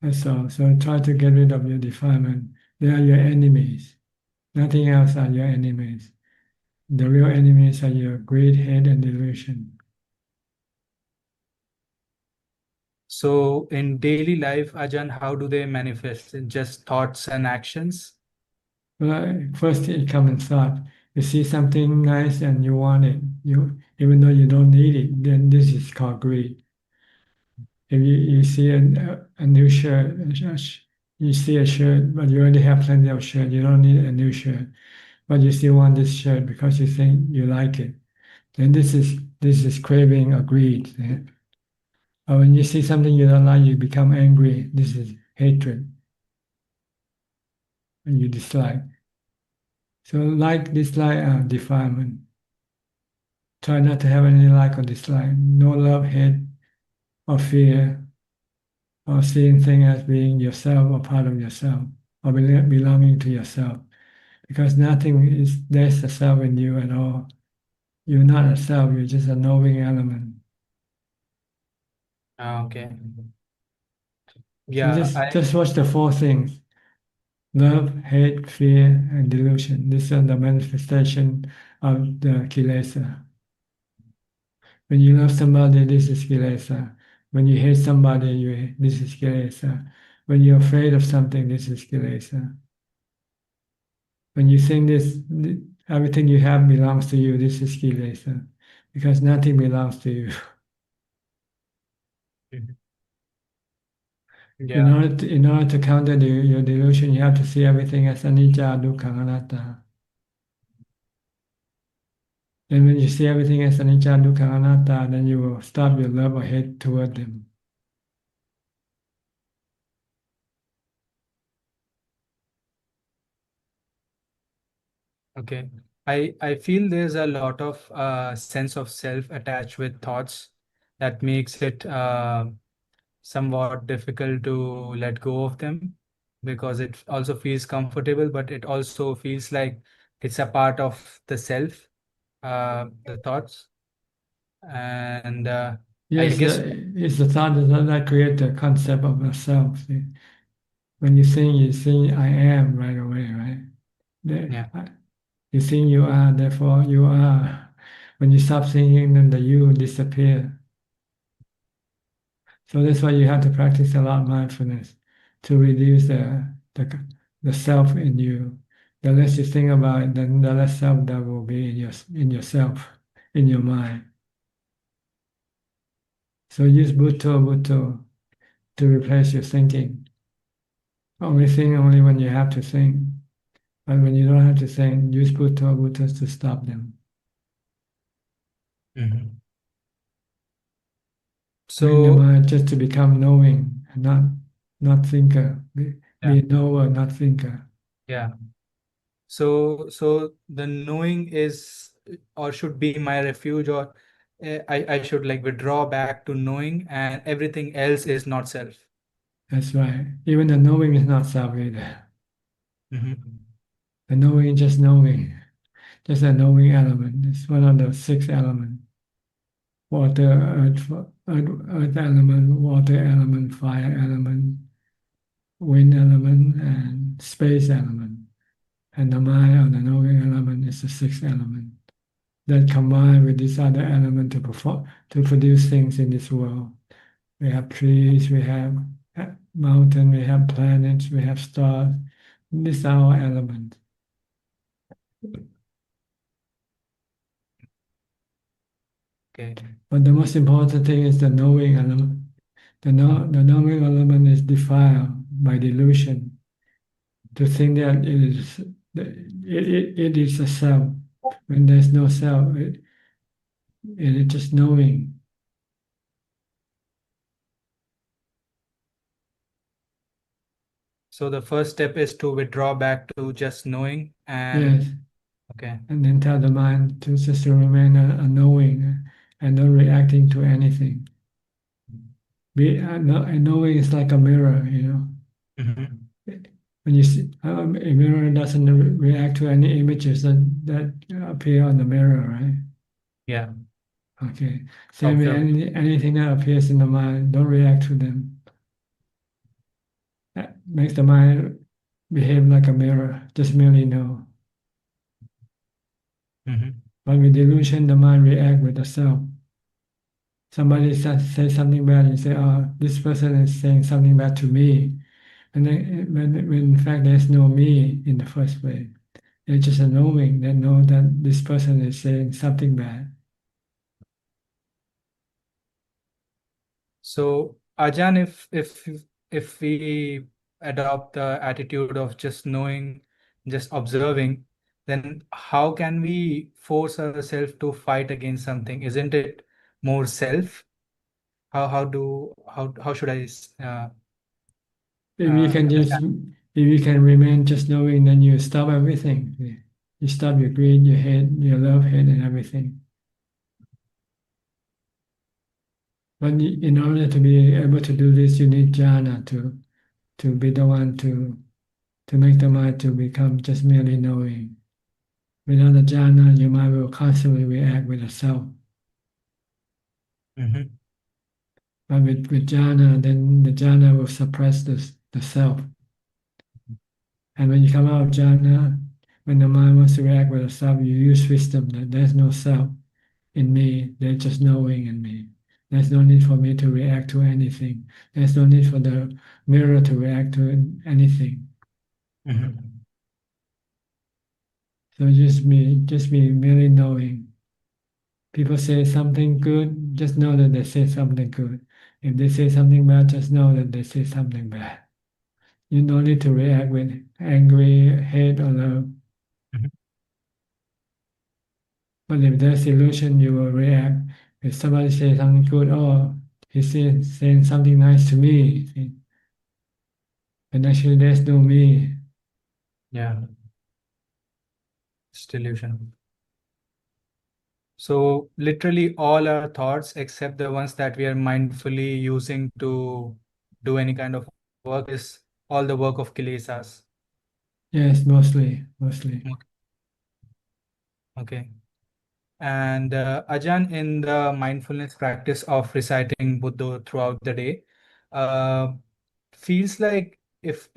That's all. So try to get rid of your defilement. They are your enemies. Nothing else are your enemies. The real enemies are your greed, hate, and delusion. So in daily life, Ajahn, how do they manifest? In just thoughts and actions? Well, first it comes in thought. You see something nice and you want it. Even though you don't need it, then this is called greed. If you see a new shirt, you see a shirt, but you already have plenty of shirt. You don't need a new shirt, but you still want this shirt because you think you like it. Then this is craving or greed. Or when you see something you don't like, you become angry. This is hatred, and you dislike. So like, dislike, defilement. Try not to have any like or dislike. No love, hate, or fear, or seeing things as being yourself or part of yourself, or belonging to yourself. because nothing is there's a self in you at all. You're not a self, you're just a knowing element. Okay. So Yeah, just watch the four things: love, hate, fear, and delusion. These are the manifestation of the kilesa. When you love somebody, this is kilesa. When you hate somebody, this is kilesa. When you're afraid of something, this is kilesa. When you think everything you have belongs to you, this is kilesa, because nothing belongs to you. Mhm. In Yeah. order to counter your delusion, you have to see everything as anicca, dukkha, anatta. And when you see everything as anicca, dukkha, anatta, then you will stop your love or hate toward them. Okay. I feel there's a lot of sense of self attached with thoughts that makes it somewhat difficult to let go of them, because it also feels comfortable, but it also feels like it's a part of the self, the thoughts. And I Yes, guess, it's the thought that creates the concept of a self. See? When you think I am right away, right? yeah. You think you are, therefore you are. When you stop thinking, then the you disappear. So that's why you have to practice a lot of mindfulness to reduce the self in you. The less you think about it, then the less self that will be in yourself, in your mind. So use Bhutto to replace your thinking. Only think only when you have to think. But when you don't have to think, use Bhutto to stop them. Mhm. Bring the So mind just to become knowing and not thinker. Be yeah, knower, not thinker. yeah. So the knowing is or should be my refuge, or I should like withdraw back to knowing, and everything else is not self. That's right. Even the knowing is not self either. Mhm. The knowing is just knowing, just a knowing element. It's one of the six elements. Water, earth element, water element, fire element, wind element, and space element. And the mind or the knowing element is the sixth element that combine with this other element to produce things in this world. We have trees, we have mountain, we have planets, we have stars. These are our elements. Okay. But the most important thing is the knowing element. The knowing element is defiled by delusion. To think that it is a self. When there's no self, it is just knowing. So the first step is to withdraw back to just knowing, and Yes. okay. And then tell the mind to just to remain a knowing and not reacting to anything. Knowing is like a mirror, you know. Mhm. When you see a mirror doesn't react to any images that appear on the mirror, right? Yeah. Okay. Same with Observe. anything that appears in the mind, don't react to them. That makes the mind behave like a mirror, just merely know. Mhm. But with delusion, the mind react with the self. Somebody say something bad, you say, "Oh, this person is saying something bad to me," and then when in fact there's no me in the first place. It's just a knowing that know that this person is saying something bad. So Ajahn, if we adopt the attitude of just knowing, just observing, then how can we force ourselves to fight against something? Isn't it more self? How should I If you can understand? if you can remain just knowing, then you stop everything. You stop your greed, your hate, your love, hate, and everything. But in order to be able to do this, you need jhana to be the one to to make the mind to become just merely knowing. Without the jhana, your mind will constantly react with the self. But with jhana, then the jhana will suppress the self. And when you come out of jhana, when the mind wants to react with the self, you use wisdom that there's no self in me, there's just knowing in me. There's no need for me to react to anything. There's no need for the mirror to react to anything. So just be merely knowing. People say something good, just know that they say something good. If they say something bad, just know that they say something bad. You don't need to react with angry, hate, or love. But if there's illusion, you will react. If somebody says something good, oh, he's saying something nice to me. See? And actually, there's no me. Yeah. It's delusion. So literally all our thoughts, except the ones that we are mindfully using to do any kind of work, is all the work of kilesas. Yes, mostly. Okay. And Ajahn, in the mindfulness practice of reciting Buddha throughout the day, feels like if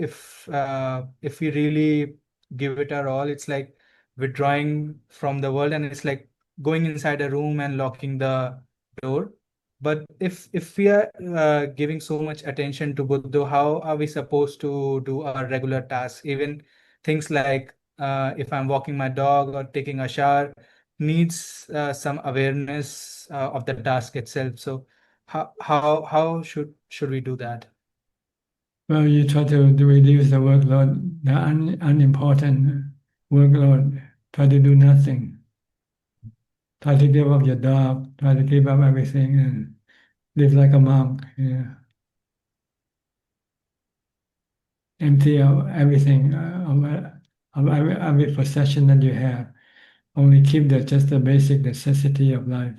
we really give it our all, it's like withdrawing from the world, and it's like going inside a room and locking the door. But if we are giving so much attention to Buddha, how are we supposed to do our regular tasks? Even things like if I'm walking my dog or taking a shower needs some awareness of the task itself. So how should we do that? Well, you try to reduce the workload, the unimportant workload. Try to do nothing. Try to give up your dog. Try to give up everything and live like a monk. Yeah. Empty out everything of every possession that you have. Only keep just the basic necessity of life.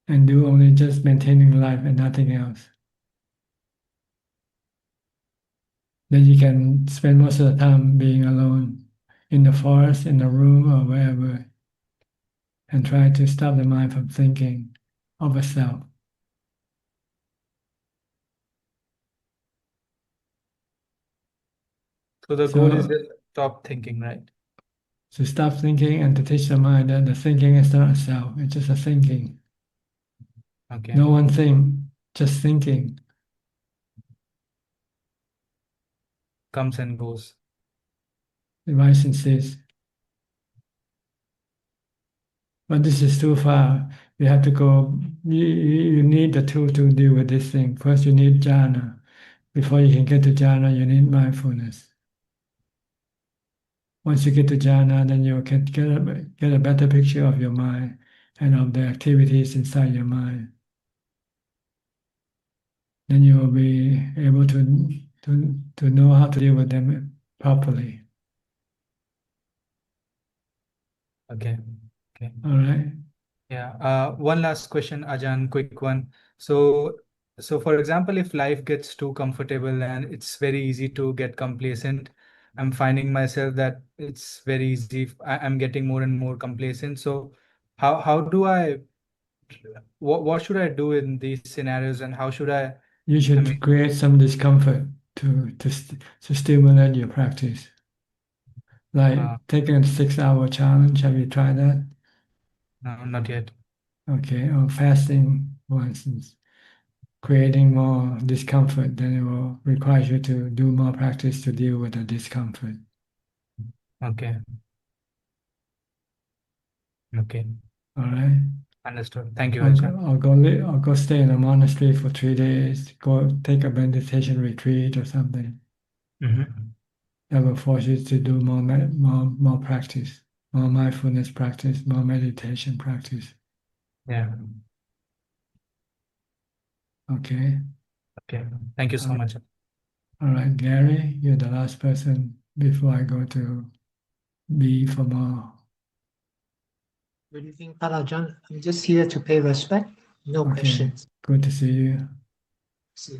And do only just maintaining life and nothing else. Then you can spend most of the time being alone in the forest, in the room, or wherever, and try to stop the mind from thinking of a self. So the goal is to stop thinking, right? To stop thinking and to teach the mind that the thinking is not a self, it's just a thinking. Okay. No one thing, just thinking. Comes and goes. It rises and ceases. But this is too far. You have to go, you need the tool to deal with this thing. First, you need jhana. Before you can get to jhana, you need mindfulness. Once you get to jhana, then you can get a better picture of your mind and of the activities inside your mind. Then you will be able to know how to deal with them properly. Okay. All right. Yeah. One last question, Ajahn, quick one. So for example, if life gets too comfortable and it's very easy to get complacent, I'm finding myself that it's very easy. I'm getting more and more complacent. So how do what should I do in these scenarios, and how should I? You should create some discomfort to stimulate your practice. Like taking a 6-hour challenge. Have you tried that? No, not yet. Okay. Or fasting, for instance. Creating more discomfort, then it will require you to do more practice to deal with the discomfort. Okay. All right. Understood. Thank you, I'll Ajahn. I'll go stay in a monastery for 3 days. Go take a meditation retreat or something. That will force you to do more practice, more mindfulness practice, more meditation practice. Yeah. Okay. Thank you so much. All right, Gary, you're the last person before I go to B for more. Good evening, Ajahn. I'm just here to pay respect. No questions. Good to see you.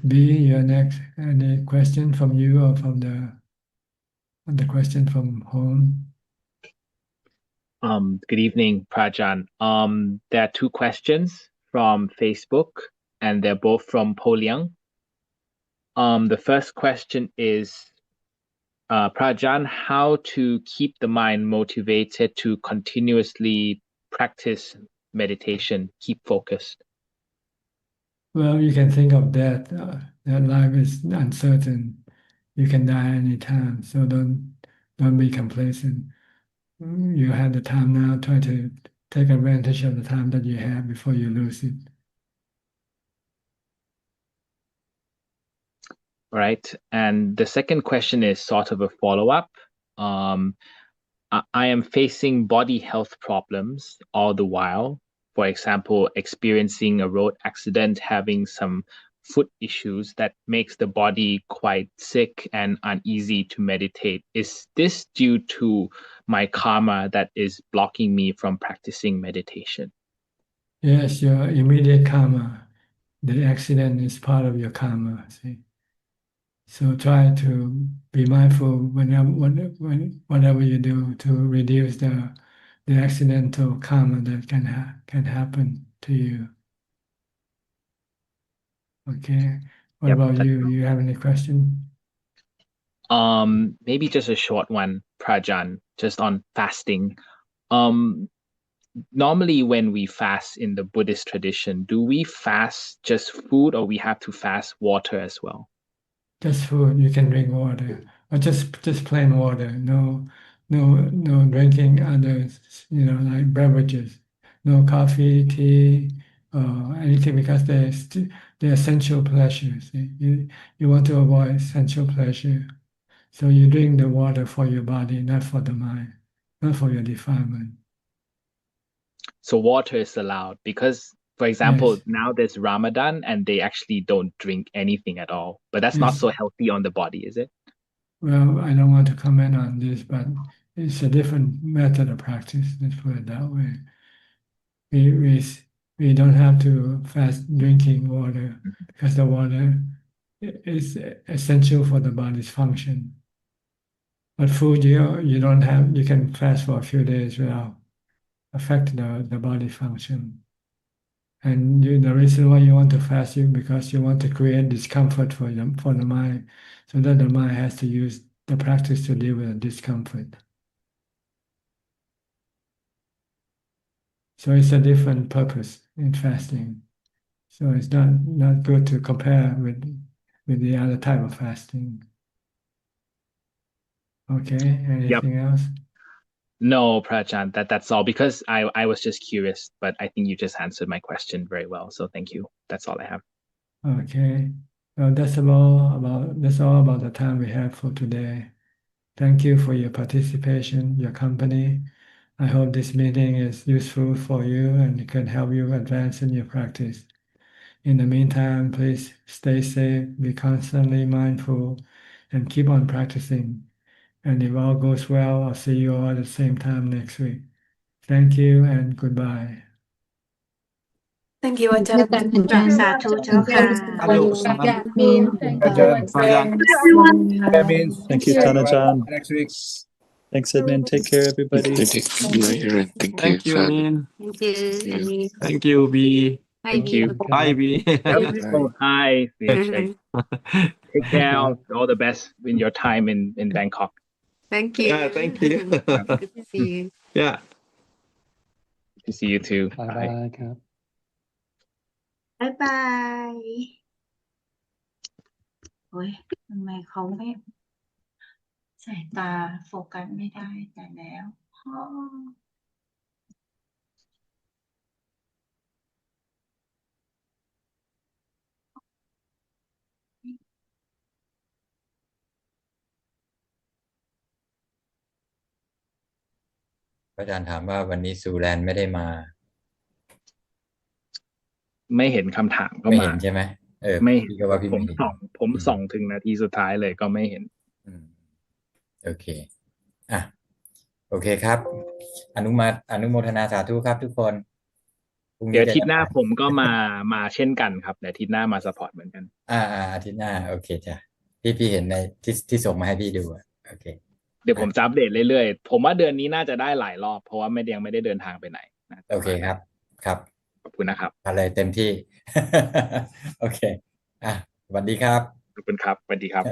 B, you're next. Any question from you or from the question from home? Good evening, Prajan. There are two questions from Facebook, and they're both from Poliang. The first question is, Prajan, how to keep the mind motivated to continuously practice meditation, keep focused? Well, you can think of that. That life is uncertain. You can die anytime, so don't be complacent. You have the time now. Try to take advantage of the time that you have before you lose it. Right. And the second question is sort of a follow-up. I am facing body health problems all the while. For example, experiencing a road accident, having some foot issues that makes the body quite sick and uneasy to meditate. Is this due to my karma that is blocking me from practicing meditation? Yes, your immediate karma. The accident is part of your karma. See, so try to be mindful whatever you do to reduce the accidental karma that can happen to you. Okay. What Yep, about you? You have any question? Maybe just a short one, Prajan, just on fasting. Normally when we fast in the Buddhist tradition, do we fast just food or we have to fast water as well? Just food. You can drink water, or just plain water. No drinking others. Like beverages. No coffee, tea, or anything because they're sensual pleasures. You want to avoid sensual pleasure, so you drink the water for your body, not for the mind, not for your defilement. So water is allowed because, for example, Yes. now there's Ramadan and they actually don't drink anything at all. But that's not Yes. so healthy on the body, is it? Well, I don't want to comment on this, but it's a different method of practice. Let's put it that way. We don't have to fast drinking water because the water is essential for the body's function. But food, you don't have. You can fast for a few days without affect the body function. And the reason why you want to fast is because you want to create discomfort for the mind, so that the mind has to use the practice to deal with the discomfort. So it's a different purpose in fasting. So it's not good to compare with the other type of fasting. Okay, anything else? No, Prajan, that's all because I was just curious, but I think you just answered my question very well. So thank you. That's all I have. Okay. Well, that's all about the time we have for today. Thank you for your participation, your company. I hope this meeting is useful for you and it can help you advance in your practice. In the meantime, please stay safe, be constantly mindful, and keep on practicing. And if all goes well, I'll see you all at the same time next week. Thank you and goodbye. Thank you อาจารย์ สาธุเจ้าค่ะ That means thank you, Tanajan. Next week. Thanks, Edmund. Take care, everybody. Thank you, Min. Thank you Thank you, B. Hi Thank you. Hi, B. Oh, hi. Take care of all the best in your time in Bangkok. Thank you Yeah, thank you. Good to see you Yeah. Good to see you too. Bye, Cap. บ๊ายบายโอ้ยทำไมเขาไม่สายตาโฟกัสไม่ได้แต่แล้วอ๋อ อาจารย์ถามว่าวันนี้ซูแลนไม่ได้มา ไม่เห็นคำถามก็ ไม่ มา เห็นใช่ไหมไม่ พี่ก็ว่าพี่ ผม ไม่เห็น ส่องถึงนาทีสุดท้ายเลยก็ไม่เห็น โอเคโอเคครับอนุโมทนาสาธุครับทุกคน พรุ่ง เดี๋ นี้ ยวอาทิตย์หน้า จะ ผมก็มาเช่นกันครับเดี๋ยวอาทิตย์หน้ามาสปอร์ตเหมือนกัน อาทิตย์หน้าโอเคจ้ะพี่เห็นในที่ส่งมาให้พี่ดูอะโอเค เดี๋ยวผมจะอัปเดตเรื่อยๆผมว่าเดือนนี้น่าจะได้หลายรอบเพราะว่ายังไม่ได้เดินทางไปไหนนะ โอเคครับขอบคุณนะครับ อะไรเต็มที่ โอเคสวัสดีครับ ขอบคุณครับสวัสดีครับ